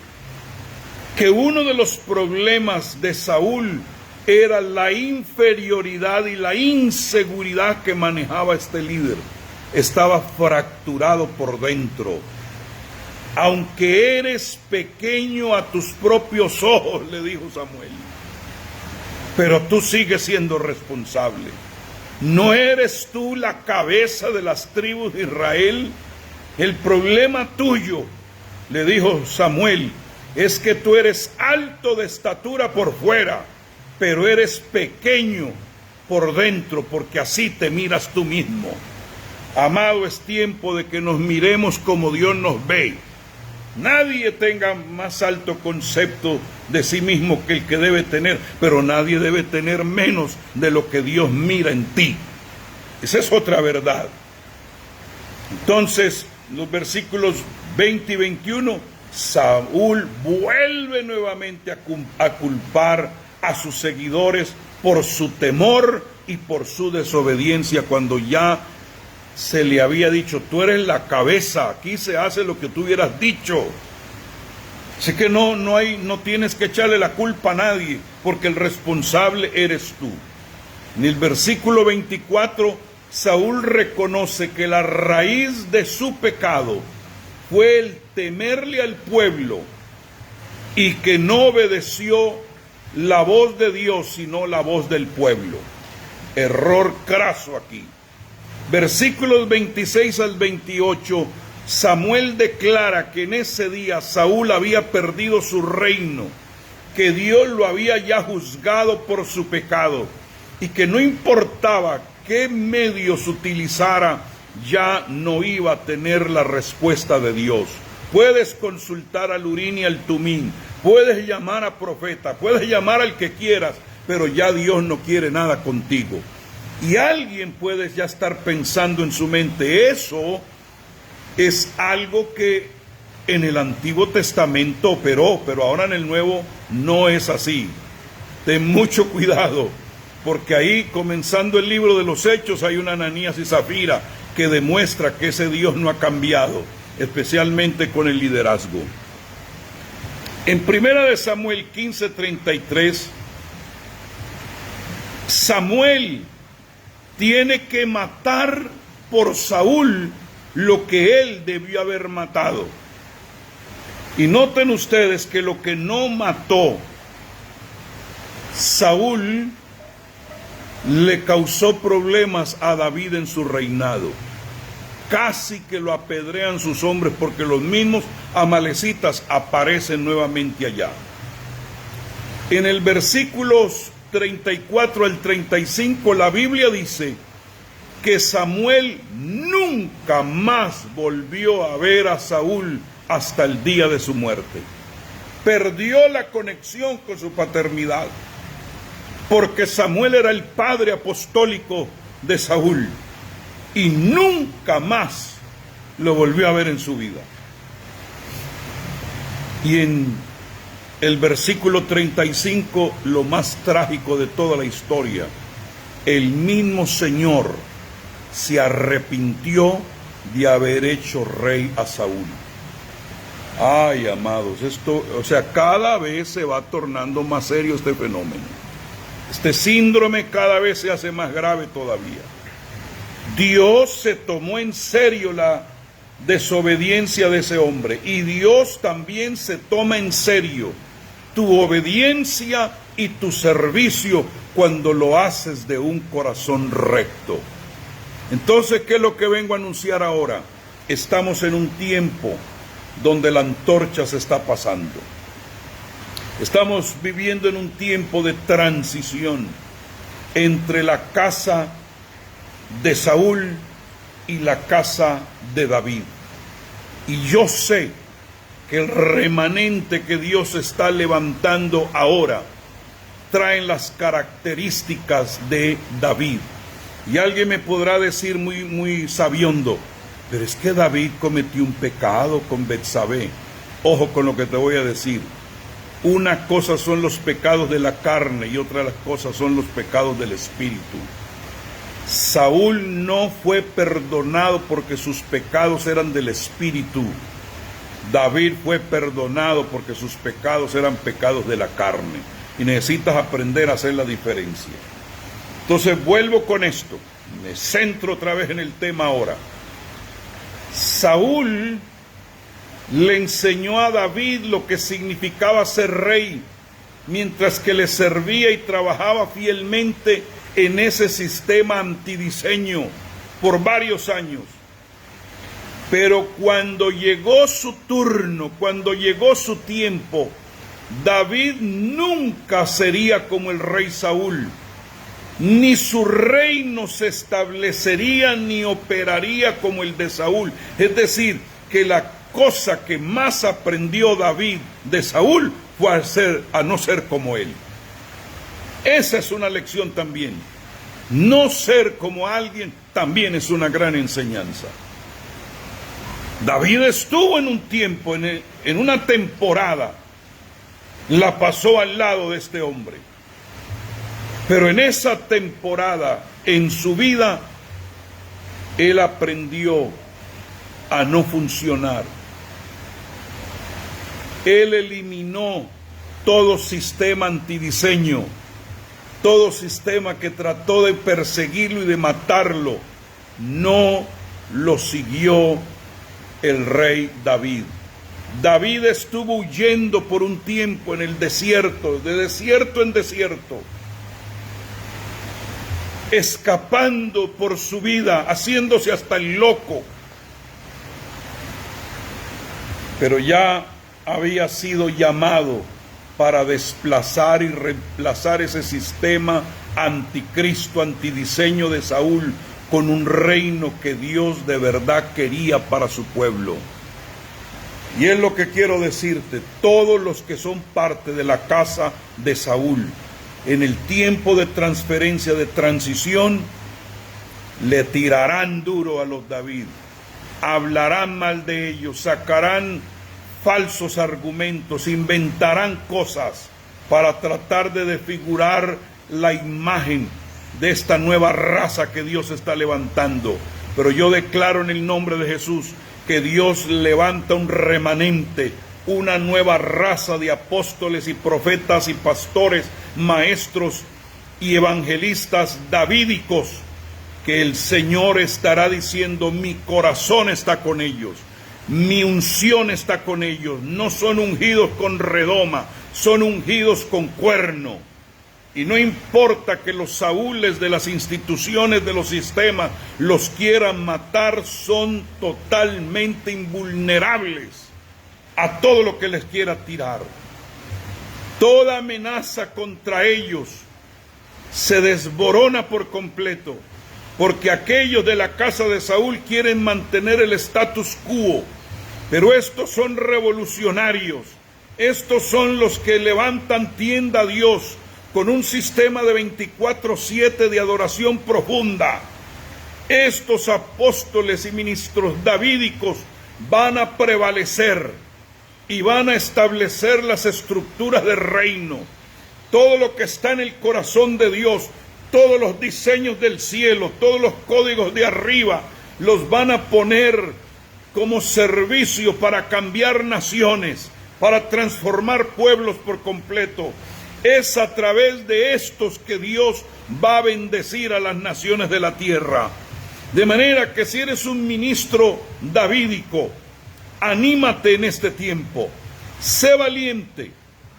que uno de los problemas de Saúl era la inferioridad y la inseguridad que manejaba este líder. Estaba fracturado por dentro. Aunque eres pequeño a tus propios ojos, le dijo Samuel, pero tú sigues siendo responsable. ¿No eres tú la cabeza de las tribus de Israel? El problema tuyo, le dijo Samuel, es que tú eres alto de estatura por fuera, pero eres pequeño por dentro, porque así te miras tú mismo. Amado, es tiempo de que nos miremos como Dios nos ve. Nadie tenga más alto concepto de sí mismo que el que debe tener, pero nadie debe tener menos de lo que Dios mira en ti. Esa es otra verdad. Entonces, los versículos 20 y 21, Saúl vuelve nuevamente a culpar a sus seguidores por su temor y por su desobediencia, cuando ya se le había dicho: tú eres la cabeza, aquí se hace lo que tú hubieras dicho. Así que no tienes que echarle la culpa a nadie, porque el responsable eres tú. En el versículo 24, Saúl reconoce que la raíz de su pecado fue el temerle al pueblo y que no obedeció la voz de Dios, sino la voz del pueblo. Error craso aquí. Versículos 26 al 28, Samuel declara que en ese día Saúl había perdido su reino, que Dios lo había ya juzgado por su pecado y que no importaba qué medios utilizara, ya no iba a tener la respuesta de Dios. Puedes consultar al Urín y al Tumín, puedes llamar a profeta, puedes llamar al que quieras, pero ya Dios no quiere nada contigo. Y alguien puede ya estar pensando en su mente: eso es algo que en el Antiguo Testamento operó, pero ahora en el Nuevo no es así. Ten mucho cuidado, porque ahí, comenzando el libro de los Hechos, hay una Ananías y Zafira que demuestra que ese Dios no ha cambiado, especialmente con el liderazgo. En 1 Samuel 15:33, Samuel tiene que matar por Saúl lo que él debió haber matado. Y noten ustedes que lo que no mató Saúl le causó problemas a David en su reinado. Casi que lo apedrean sus hombres porque los mismos amalecitas aparecen nuevamente allá. En el versículos 34 al 35 la Biblia dice que Samuel nunca más volvió a ver a Saúl hasta el día de su muerte. Perdió la conexión con su paternidad, porque Samuel era el padre apostólico de Saúl, y nunca más lo volvió a ver en su vida. Y en el versículo 35, lo más trágico de toda la historia, el mismo Señor se arrepintió de haber hecho rey a Saúl. Ay, amados, esto, cada vez se va tornando más serio este fenómeno. Este síndrome cada vez se hace más grave todavía. Dios se tomó en serio la desobediencia de ese hombre, y Dios también se toma en serio tu obediencia y tu servicio cuando lo haces de un corazón recto. Entonces, ¿qué es lo que vengo a anunciar ahora? Estamos en un tiempo donde la antorcha se está pasando. Estamos viviendo en un tiempo de transición entre la casa de Saúl y la casa de David. Y yo sé que el remanente que Dios está levantando ahora traen las características de David. Y alguien me podrá decir muy sabiondo, pero es que David cometió un pecado con Betsabé. Ojo con lo que te voy a decir. Una cosa son los pecados de la carne y otra de las cosas son los pecados del espíritu. Saúl no fue perdonado porque sus pecados eran del espíritu. David fue perdonado porque sus pecados eran pecados de la carne. Y necesitas aprender a hacer la diferencia. Entonces vuelvo con esto. Me centro otra vez en el tema ahora. Saúl le enseñó a David lo que significaba ser rey, mientras que le servía y trabajaba fielmente en ese sistema antidiseño por varios años. Pero cuando llegó su turno, cuando llegó su tiempo, David nunca sería como el rey Saúl, ni su reino se establecería ni operaría como el de Saúl. Es decir, que la cosa que más aprendió David de Saúl fue a no ser como él. Esa es una lección también. No ser como alguien también es una gran enseñanza. David estuvo en un tiempo, en una temporada, la pasó al lado de este hombre. Pero en esa temporada, en su vida, él aprendió a no funcionar. Él eliminó todo sistema antidiseño, todo sistema que trató de perseguirlo y de matarlo. No lo siguió el rey David. David estuvo huyendo por un tiempo en el desierto, de desierto en desierto, escapando por su vida, haciéndose hasta el loco. Pero ya había sido llamado para desplazar y reemplazar ese sistema anticristo, antidiseño de Saúl, con un reino que Dios de verdad quería para su pueblo. Y es lo que quiero decirte: todos los que son parte de la casa de Saúl, en el tiempo de transferencia, de transición, le tirarán duro a los David, hablarán mal de ellos, sacarán falsos argumentos, inventarán cosas para tratar de desfigurar la imagen de esta nueva raza que Dios está levantando. Pero yo declaro en el nombre de Jesús que Dios levanta un remanente, una nueva raza de apóstoles y profetas y pastores, maestros y evangelistas davídicos, que el Señor estará diciendo: mi corazón está con ellos, mi unción está con ellos. No son ungidos con redoma, son ungidos con cuerno. Y no importa que los saúles de las instituciones, de los sistemas, los quieran matar, son totalmente invulnerables a todo lo que les quiera tirar. Toda amenaza contra ellos se desborona por completo, porque aquellos de la casa de Saúl quieren mantener el status quo, pero estos son revolucionarios, estos son los que levantan tienda a Dios con un sistema de 24/7 de adoración profunda. Estos apóstoles y ministros davídicos van a prevalecer y van a establecer las estructuras del reino. Todo lo que está en el corazón de Dios, todos los diseños del cielo, todos los códigos de arriba, los van a poner como servicio para cambiar naciones, para transformar pueblos por completo. Es a través de estos que Dios va a bendecir a las naciones de la tierra. De manera que si eres un ministro davídico, anímate en este tiempo, sé valiente,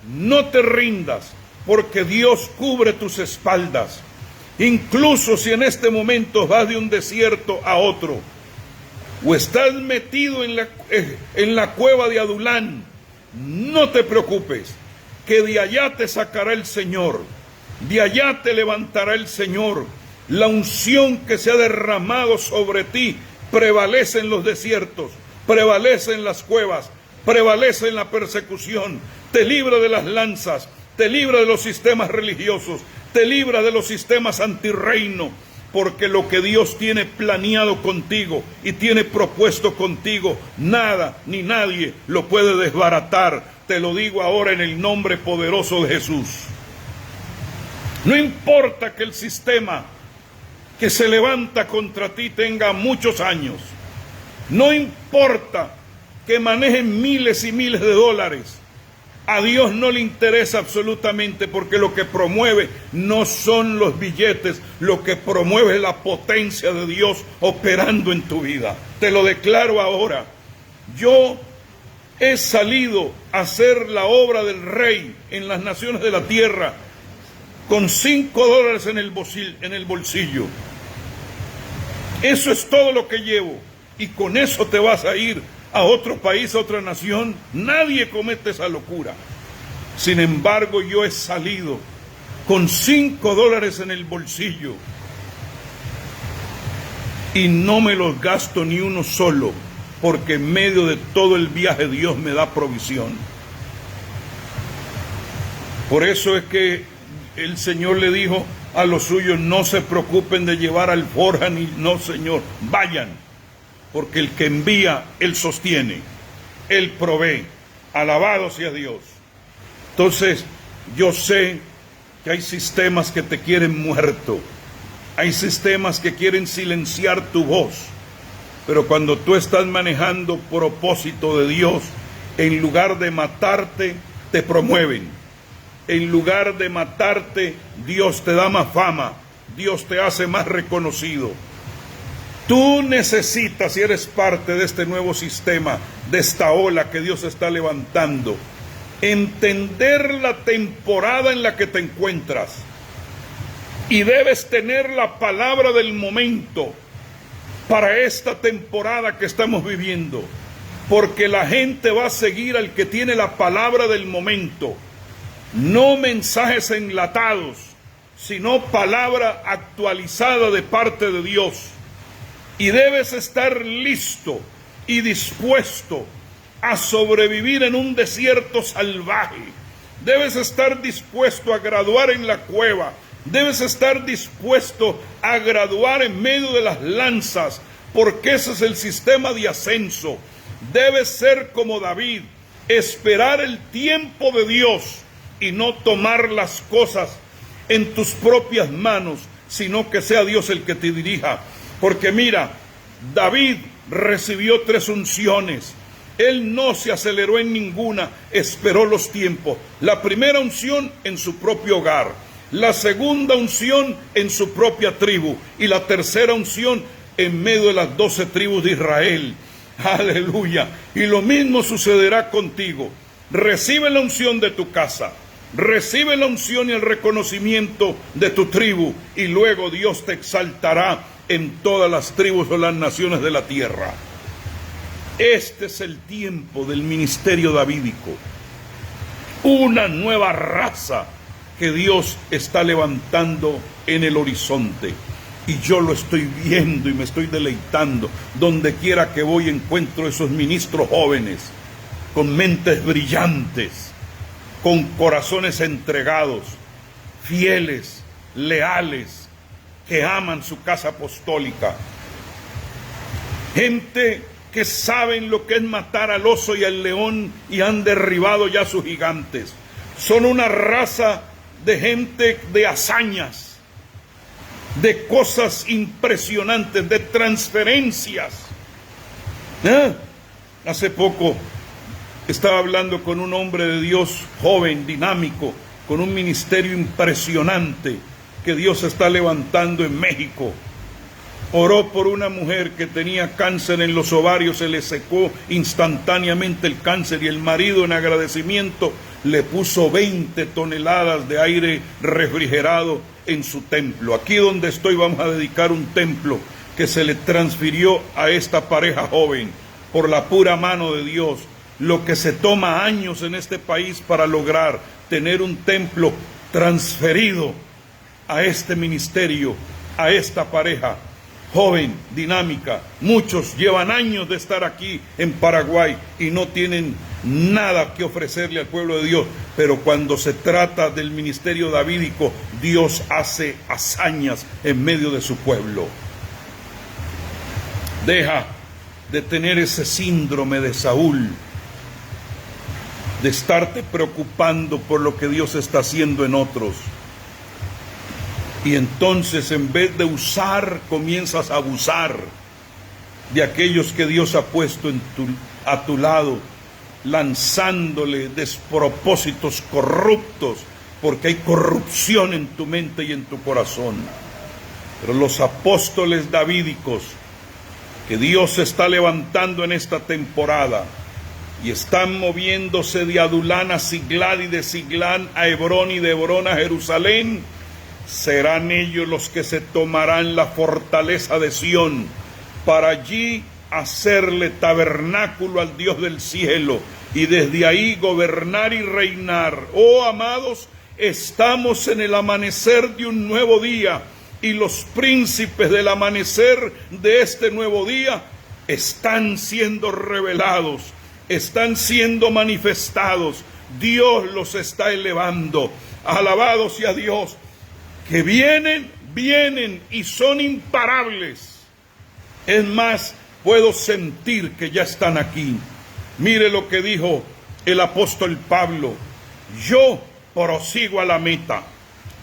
no te rindas, porque Dios cubre tus espaldas. Incluso si en este momento vas de un desierto a otro, o estás metido en la cueva de Adulán, no te preocupes, que de allá te sacará el Señor, de allá te levantará el Señor. La unción que se ha derramado sobre ti prevalece en los desiertos, prevalece en las cuevas, prevalece en la persecución, te libra de las lanzas, te libra de los sistemas religiosos, te libra de los sistemas antirreino, porque lo que Dios tiene planeado contigo y tiene propuesto contigo, nada ni nadie lo puede desbaratar. Te lo digo ahora en el nombre poderoso de Jesús. No importa que el sistema que se levanta contra ti tenga muchos años, no importa que manejen miles y miles de dólares, a Dios no le interesa absolutamente, porque lo que promueve no son los billetes, lo que promueve es la potencia de Dios operando en tu vida. Te lo declaro ahora. Yo he salido a hacer la obra del Rey en las naciones de la tierra con $5 en el bolsillo. Eso es todo lo que llevo, y con eso te vas a ir a otro país, a otra nación. Nadie comete esa locura. Sin embargo, yo he salido con $5 en el bolsillo y no me los gasto ni uno solo, porque en medio de todo el viaje Dios me da provisión. Por eso es que el Señor le dijo a los suyos: no se preocupen de llevar alforja, ni no, Señor, vayan, porque el que envía, Él sostiene, Él provee. Alabado sea Dios. Entonces, yo sé que hay sistemas que te quieren muerto, hay sistemas que quieren silenciar tu voz, pero cuando tú estás manejando propósito de Dios, en lugar de matarte, te promueven. En lugar de matarte, Dios te da más fama, Dios te hace más reconocido. Tú necesitas, si eres parte de este nuevo sistema, de esta ola que Dios está levantando, entender la temporada en la que te encuentras, y debes tener la palabra del momento para esta temporada que estamos viviendo, porque la gente va a seguir al que tiene la palabra del momento, no mensajes enlatados, sino palabra actualizada de parte de Dios. Y debes estar listo y dispuesto a sobrevivir en un desierto salvaje. Debes estar dispuesto a graduar en la cueva. Debes estar dispuesto a graduar en medio de las lanzas, porque ese es el sistema de ascenso. Debes ser como David, esperar el tiempo de Dios y no tomar las cosas en tus propias manos, sino que sea Dios el que te dirija. Porque mira, David recibió 3 unciones. Él no se aceleró en ninguna, esperó los tiempos. La primera unción en su propio hogar, la segunda unción en su propia tribu y la tercera unción en medio de las 12 tribus de Israel. Aleluya. Y lo mismo sucederá contigo. Recibe la unción de tu casa, recibe la unción y el reconocimiento de tu tribu, y luego Dios te exaltará en todas las tribus o las naciones de la tierra. Este es el tiempo del ministerio davídico. Una nueva raza que Dios está levantando en el horizonte. Y yo lo estoy viendo y me estoy deleitando. Donde quiera que voy encuentro esos ministros jóvenes, con mentes brillantes, con corazones entregados, fieles, leales, que aman su casa apostólica. Gente que saben lo que es matar al oso y al león y han derribado ya sus gigantes. Son una raza de gente de hazañas, de cosas impresionantes, de transferencias. Hace poco estaba hablando con un hombre de Dios joven, dinámico, con un ministerio impresionante que Dios está levantando en México. Oró por una mujer que tenía cáncer en los ovarios, se le secó instantáneamente el cáncer y el marido, en agradecimiento, le puso 20 toneladas de aire refrigerado en su templo. Aquí donde estoy vamos a dedicar un templo que se le transfirió a esta pareja joven por la pura mano de Dios. Lo que se toma años en este país para lograr tener un templo transferido a este ministerio, a esta pareja joven, dinámica. Muchos llevan años de estar aquí en Paraguay y no tienen nada que ofrecerle al pueblo de Dios, pero cuando se trata del ministerio davídico, Dios hace hazañas en medio de su pueblo. Deja de tener ese síndrome de Saúl, de estarte preocupando por lo que Dios está haciendo en otros. Y entonces, en vez de usar, comienzas a abusar de aquellos que Dios ha puesto a tu lado, lanzándole despropósitos corruptos, porque hay corrupción en tu mente y en tu corazón. Pero los apóstoles davídicos que Dios está levantando en esta temporada y están moviéndose de Adulán a Siglad y de Siglán a Hebrón y de Hebrón a Jerusalén, serán ellos los que se tomarán la fortaleza de Sión para allí hacerle tabernáculo al Dios del cielo y desde ahí gobernar y reinar. Oh amados, estamos en el amanecer de un nuevo día y los príncipes del amanecer de este nuevo día están siendo revelados, están siendo manifestados. Dios los está elevando. Alabado sea Dios, que vienen y son imparables. Es más, puedo sentir que ya están aquí. Mire lo que dijo el apóstol Pablo: yo prosigo a la meta,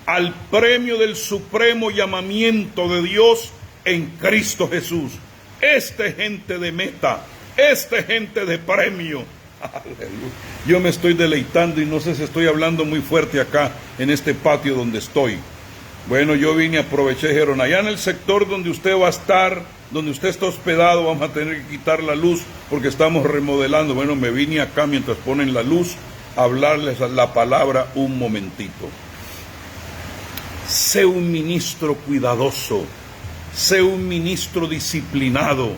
al premio del supremo llamamiento de Dios en Cristo Jesús. Esta gente de meta, esta gente de premio. Aleluya. Yo me estoy deleitando y no sé si estoy hablando muy fuerte acá en este patio donde estoy. Bueno, yo vine, aproveché, dijeron, allá en el sector donde usted va a estar, donde usted está hospedado, vamos a tener que quitar la luz porque estamos remodelando. Bueno, me vine acá mientras ponen la luz a hablarles la palabra un momentito. Sé un ministro cuidadoso, sé un ministro disciplinado,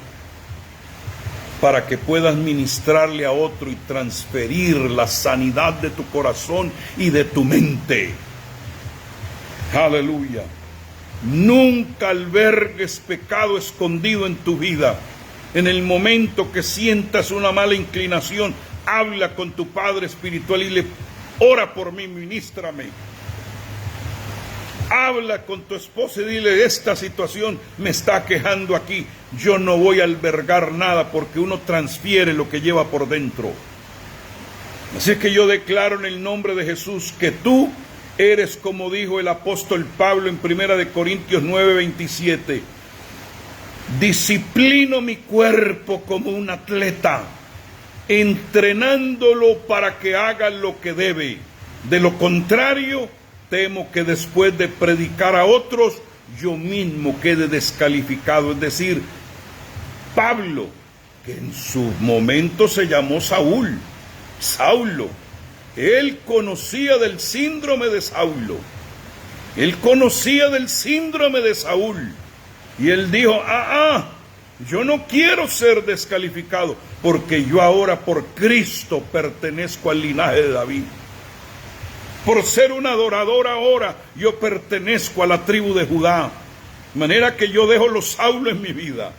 para que puedas ministrarle a otro y transferir la sanidad de tu corazón y de tu mente. Aleluya. Nunca albergues pecado escondido en tu vida. En el momento que sientas una mala inclinación, habla con tu Padre espiritual y le ora por mí, ministrame. Habla con tu esposa y dile, esta situación me está quejando aquí. Yo no voy a albergar nada, porque uno transfiere lo que lleva por dentro. Así que yo declaro en el nombre de Jesús que tú eres, como dijo el apóstol Pablo en 1 Corintios 9:27. Disciplino mi cuerpo como un atleta entrenándolo para que haga lo que debe. De lo contrario, temo que después de predicar a otros, yo mismo quede descalificado. Es decir, Pablo, que en su momento se llamó Saulo, él conocía del síndrome de Saulo. Él conocía del síndrome de Saúl. Y él dijo, yo no quiero ser descalificado, porque yo ahora por Cristo pertenezco al linaje de David. Por ser un adorador ahora, yo pertenezco a la tribu de Judá. De manera que yo dejo los Saulos en mi vida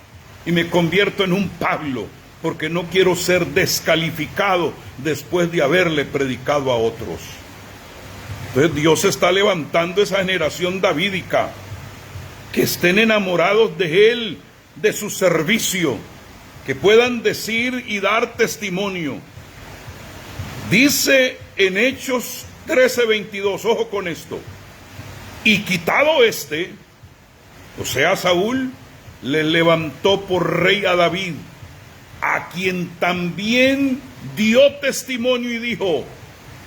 y me convierto en un Pablo, porque no quiero ser descalificado después de haberle predicado a otros. Entonces Dios está levantando esa generación davídica, que estén enamorados de Él, de su servicio, que puedan decir y dar testimonio. Dice en Hechos 13:22, ojo con esto, y quitado o sea Saúl, le levantó por rey a David, a quien también dio testimonio y dijo,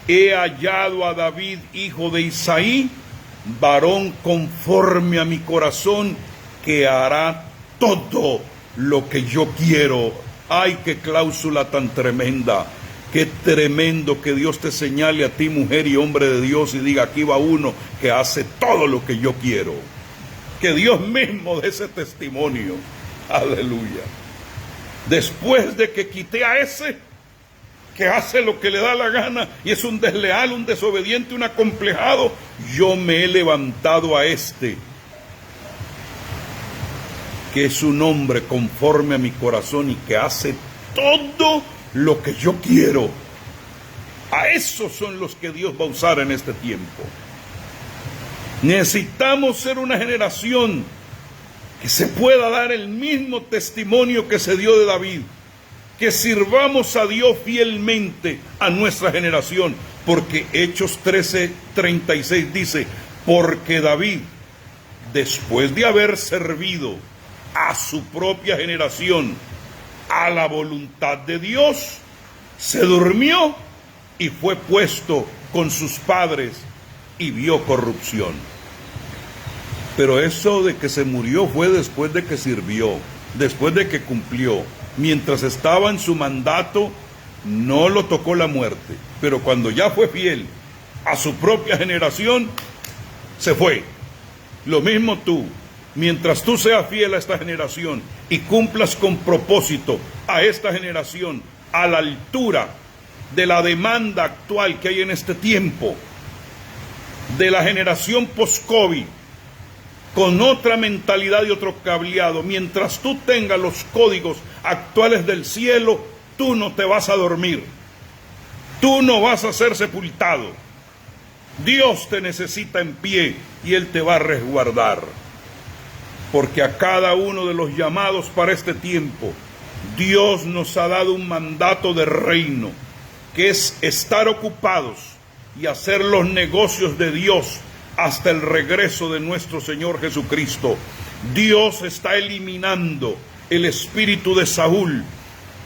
he hallado a David, hijo de Isaí, varón conforme a mi corazón, que hará todo lo que yo quiero. ¡Ay, qué cláusula tan tremenda! ¡Qué tremendo que Dios te señale a ti, mujer y hombre de Dios, y diga, aquí va uno que hace todo lo que yo quiero! Que Dios mismo dé ese testimonio. ¡Aleluya! Después de que quité a ese que hace lo que le da la gana y es un desleal, un desobediente, un acomplejado, yo me he levantado a que es un hombre conforme a mi corazón y que hace todo lo que yo quiero. A esos son los que Dios va a usar en este tiempo. Necesitamos ser una generación que se pueda dar el mismo testimonio que se dio de David, que sirvamos a Dios fielmente a nuestra generación, porque Hechos 13:36 dice, porque David, después de haber servido a su propia generación, a la voluntad de Dios, se durmió y fue puesto con sus padres y vio corrupción. Pero eso de que se murió fue después de que sirvió, después de que cumplió. Mientras estaba en su mandato, no lo tocó la muerte. Pero cuando ya fue fiel a su propia generación, se fue. Lo mismo tú. Mientras tú seas fiel a esta generación y cumplas con propósito a esta generación, a la altura de la demanda actual que hay en este tiempo, de la generación post-COVID, con otra mentalidad y otro cableado, mientras tú tengas los códigos actuales del cielo, tú no te vas a dormir, tú no vas a ser sepultado. Dios te necesita en pie y Él te va a resguardar, porque a cada uno de los llamados para este tiempo, Dios nos ha dado un mandato de reino, que es estar ocupados y hacer los negocios de Dios hasta el regreso de nuestro Señor Jesucristo. Dios está eliminando el espíritu de Saúl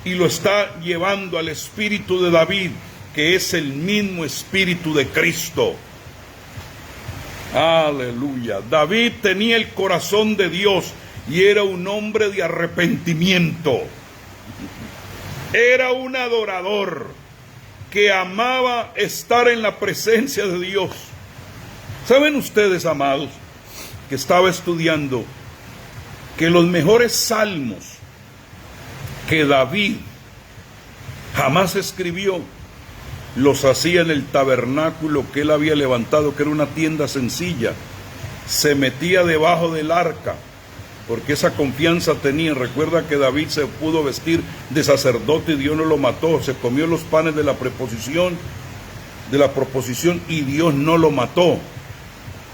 y lo está llevando al espíritu de David, que es el mismo espíritu de Cristo. Aleluya. David tenía el corazón de Dios y era un hombre de arrepentimiento. Era un adorador que amaba estar en la presencia de Dios. ¿Saben ustedes, amados, que estaba estudiando que los mejores salmos que David jamás escribió, los hacía en el tabernáculo que él había levantado, que era una tienda sencilla? Se metía debajo del arca, porque esa confianza tenía. Recuerda que David se pudo vestir de sacerdote y Dios no lo mató. Se comió los panes de la proposición y Dios no lo mató.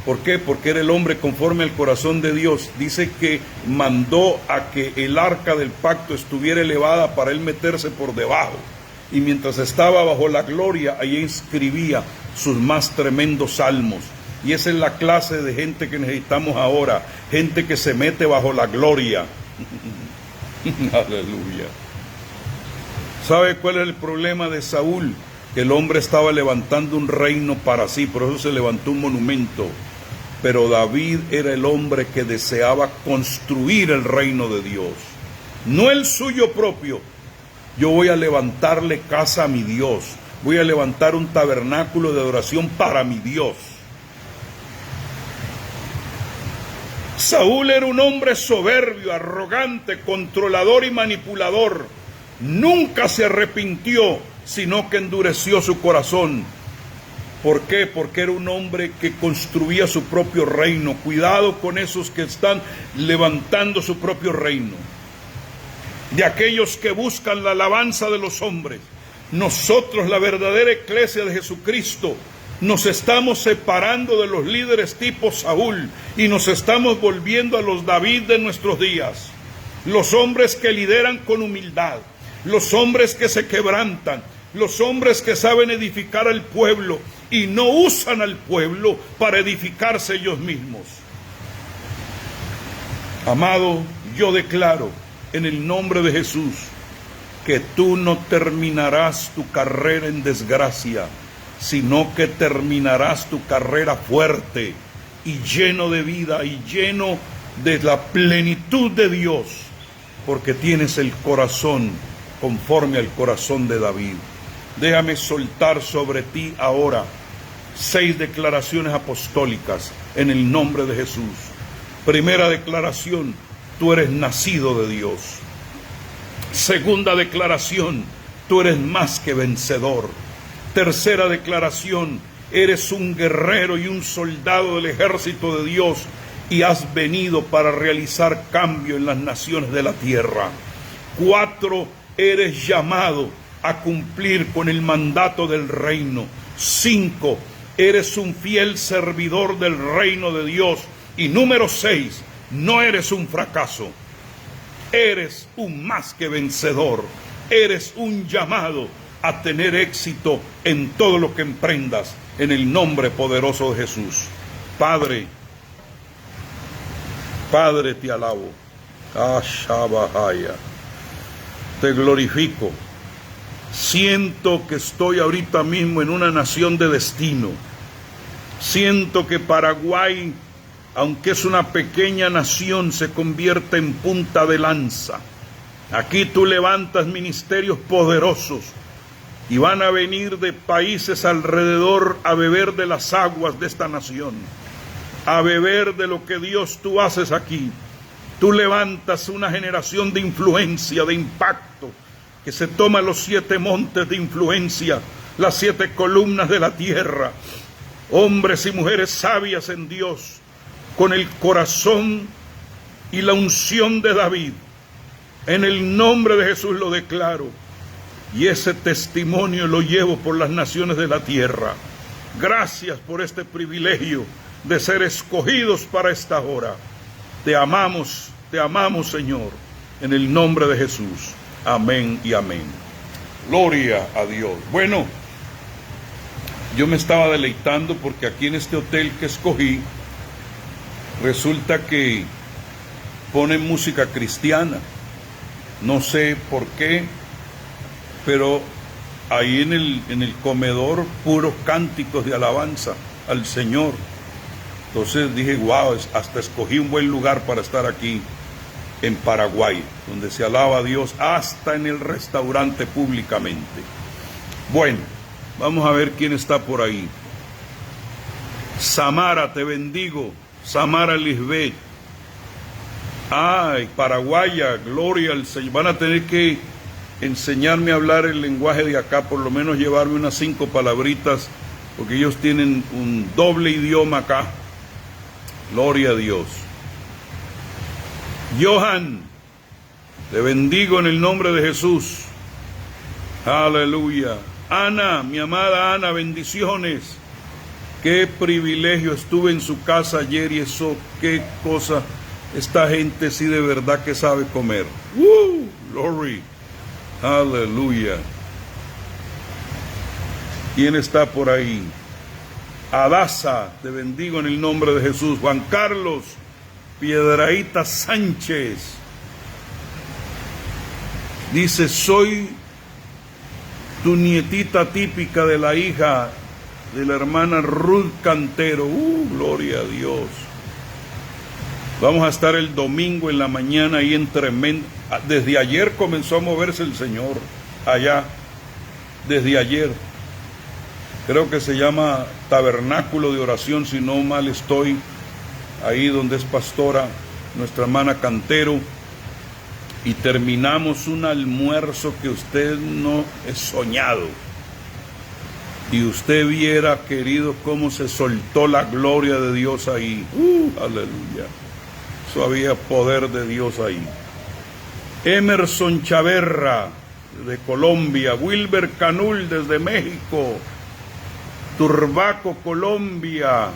¿Por qué? Porque era el hombre conforme al corazón de Dios. Dice que mandó a que el arca del pacto estuviera elevada para él meterse por debajo. Y mientras estaba bajo la gloria, ahí escribía sus más tremendos salmos. Y esa es la clase de gente que necesitamos ahora. Gente que se mete bajo la gloria. Aleluya. ¿Sabe cuál es el problema de Saúl? Que el hombre estaba levantando un reino para sí, por eso se levantó un monumento. Pero David era el hombre que deseaba construir el reino de Dios, no el suyo propio. Yo voy a levantarle casa a mi Dios, voy a levantar un tabernáculo de adoración para mi Dios. Saúl era un hombre soberbio, arrogante, controlador y manipulador. Nunca se arrepintió, sino que endureció su corazón. ¿Por qué? Porque era un hombre que construía su propio reino. Cuidado con esos que están levantando su propio reino. De aquellos que buscan la alabanza de los hombres. Nosotros, la verdadera iglesia de Jesucristo, nos estamos separando de los líderes tipo Saúl y nos estamos volviendo a los David de nuestros días. Los hombres que lideran con humildad, los hombres que se quebrantan, los hombres que saben edificar al pueblo y no usan al pueblo para edificarse ellos mismos. Amado, yo declaro en el nombre de Jesús que tú no terminarás tu carrera en desgracia, sino que terminarás tu carrera fuerte y lleno de vida y lleno de la plenitud de Dios, porque tienes el corazón conforme al corazón de David. Déjame soltar sobre ti ahora 6 declaraciones apostólicas en el nombre de Jesús. Primera declaración: tú eres nacido de Dios. Segunda declaración: tú eres más que vencedor. Tercera declaración: eres un guerrero y un soldado del ejército de Dios y has venido para realizar cambio en las naciones de la tierra. 4, eres llamado a cumplir con el mandato del reino. 5, eres un fiel servidor del reino de Dios. Y número 6, no eres un fracaso, eres un más que vencedor, eres un llamado a tener éxito en todo lo que emprendas, en el nombre poderoso de Jesús. Padre, te alabo, Ashabahaya, te glorifico. Siento que estoy ahorita mismo en una nación de destino. Siento que Paraguay, aunque es una pequeña nación, se convierte en punta de lanza. Aquí tú levantas ministerios poderosos y van a venir de países alrededor a beber de las aguas de esta nación, a beber de lo que Dios tú haces aquí. Tú levantas una generación de influencia, de impacto, que se toma los 7 montes de influencia, las 7 columnas de la tierra. Hombres y mujeres sabias en Dios, con el corazón y la unción de David. En el nombre de Jesús lo declaro. Y ese testimonio lo llevo por las naciones de la tierra. Gracias por este privilegio de ser escogidos para esta hora. Te amamos, Señor, en el nombre de Jesús. Amén y amén. Gloria a Dios. Bueno, yo me estaba deleitando porque aquí en este hotel que escogí, resulta que ponen música cristiana. No sé por qué, pero ahí en el comedor, puros cánticos de alabanza al Señor. Entonces dije, wow, hasta escogí un buen lugar para estar aquí en Paraguay, donde se alaba a Dios hasta en el restaurante públicamente. Bueno, vamos a ver quién está por ahí. Samara, te bendigo. Samara Lisbeth. Ay, paraguaya, gloria al Señor. Van a tener que enseñarme a hablar el lenguaje de acá, por lo menos llevarme unas 5 palabritas, porque ellos tienen un doble idioma acá. Gloria a Dios. Johan, te bendigo en el nombre de Jesús. Aleluya. Ana, mi amada Ana, bendiciones. Qué privilegio, estuve en su casa ayer y eso, qué cosa. Esta gente sí de verdad que sabe comer. Glory. Aleluya. ¿Quién está por ahí? Adasa, te bendigo en el nombre de Jesús. Juan Carlos Piedraíta Sánchez dice, soy tu nietita típica de la hija de la hermana Ruth Cantero. Gloria a Dios. Vamos a estar el domingo en la mañana ahí en Tremendo. Desde ayer comenzó a moverse el Señor allá. Desde ayer. Creo que se llama Tabernáculo de Oración, si no mal estoy. Ahí donde es pastora nuestra hermana Cantero. Y terminamos un almuerzo que usted no es soñado. Y usted viera, querido, cómo se soltó la gloria de Dios ahí. Aleluya. Eso había poder de Dios ahí. Emerson Chaverra, de Colombia. Wilber Canul, desde México. Turbaco, Colombia.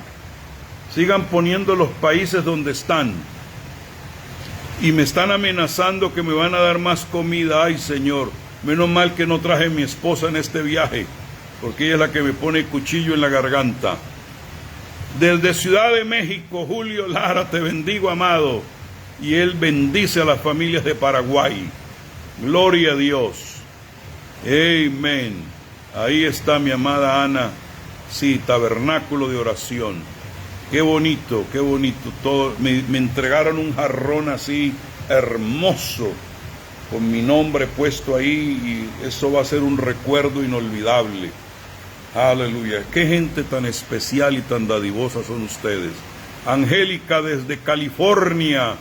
Sigan poniendo los países donde están. Y me están amenazando que me van a dar más comida. Ay, Señor, menos mal que no traje a mi esposa en este viaje, porque ella es la que me pone el cuchillo en la garganta. Desde Ciudad de México, Julio Lara, te bendigo, amado. Y él bendice a las familias de Paraguay. Gloria a Dios. Amén. Ahí está mi amada Ana. Sí, Tabernáculo de Oración. Qué bonito todo. Me entregaron un jarrón así hermoso, con mi nombre puesto ahí, y eso va a ser un recuerdo inolvidable. Aleluya. Qué gente tan especial y tan dadivosa son ustedes. Angélica desde California.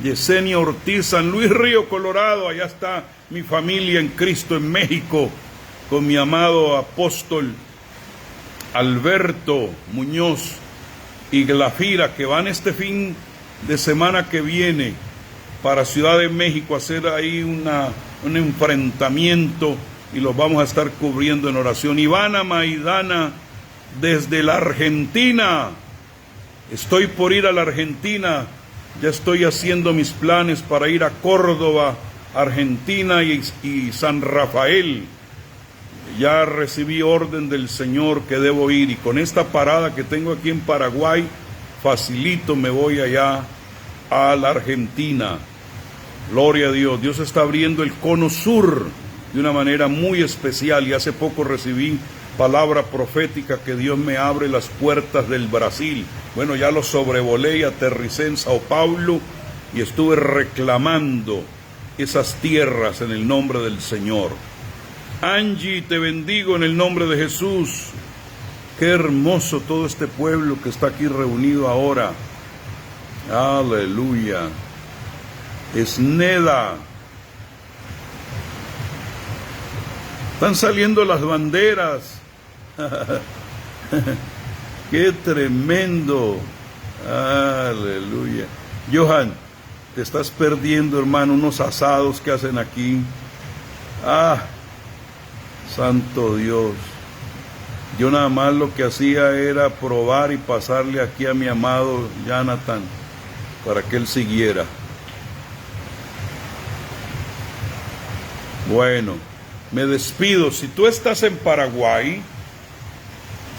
Yesenia Ortiz, San Luis Río Colorado. Allá está mi familia en Cristo en México, con mi amado apóstol Alberto Muñoz y Glafira, que van este fin de semana que viene para Ciudad de México a hacer ahí un enfrentamiento, y los vamos a estar cubriendo en oración. Ivana Maidana desde la Argentina. Estoy por ir a la Argentina, ya estoy haciendo mis planes para ir a Córdoba, Argentina y San Rafael. Ya recibí orden del Señor que debo ir, y con esta parada que tengo aquí en Paraguay, facilito me voy allá a la Argentina. Gloria a Dios. Dios está abriendo el cono sur de una manera muy especial, y hace poco recibí palabra profética que Dios me abre las puertas del Brasil. Bueno, ya lo sobrevolé y aterricé en Sao Paulo, y estuve reclamando esas tierras en el nombre del Señor. Angie, te bendigo en el nombre de Jesús. Qué hermoso todo este pueblo que está aquí reunido ahora. Aleluya. Esneda. Están saliendo las banderas. Qué tremendo. Aleluya. Johan, te estás perdiendo, hermano, unos asados que hacen aquí. Santo Dios. Yo nada más lo que hacía era probar y pasarle aquí a mi amado Jonathan para que él siguiera. Bueno, me despido. Si tú estás en Paraguay,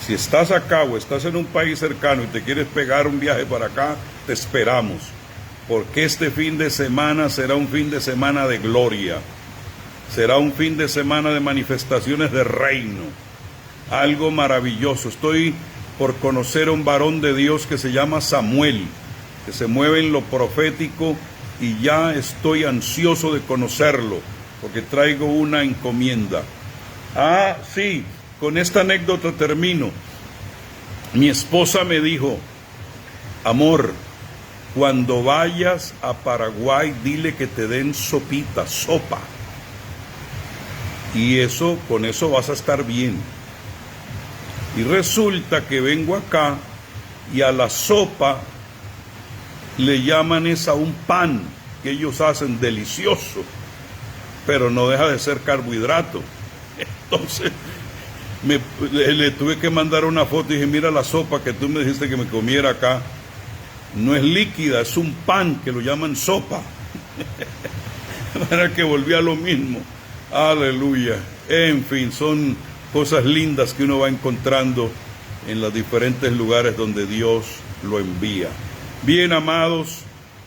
si estás acá o estás en un país cercano y te quieres pegar un viaje para acá, te esperamos, porque este fin de semana será un fin de semana de gloria. Será un fin de semana de manifestaciones de reino. Algo maravilloso. Estoy por conocer a un varón de Dios que se llama Samuel, que se mueve en lo profético, y ya estoy ansioso de conocerlo, porque traigo una encomienda. Sí, con esta anécdota termino. Mi esposa me dijo: amor, cuando vayas a Paraguay, dile que te den sopa. Y con eso vas a estar bien. Y resulta que vengo acá, y a la sopa le llaman a un pan que ellos hacen delicioso, pero no deja de ser carbohidrato. Entonces le tuve que mandar una foto y dije: mira la sopa que tú me dijiste que me comiera acá, no es líquida, es un pan que lo llaman sopa. Para que volví a lo mismo. Aleluya. En fin, son cosas lindas que uno va encontrando en los diferentes lugares donde Dios lo envía. Bien, amados,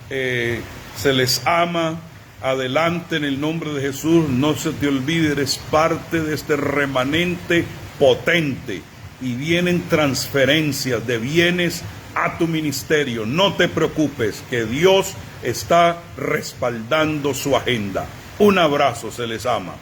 se les ama, adelante en el nombre de Jesús. No se te olvide, eres parte de este remanente potente y vienen transferencias de bienes a tu ministerio. No te preocupes, que Dios está respaldando su agenda. Un abrazo, se les ama.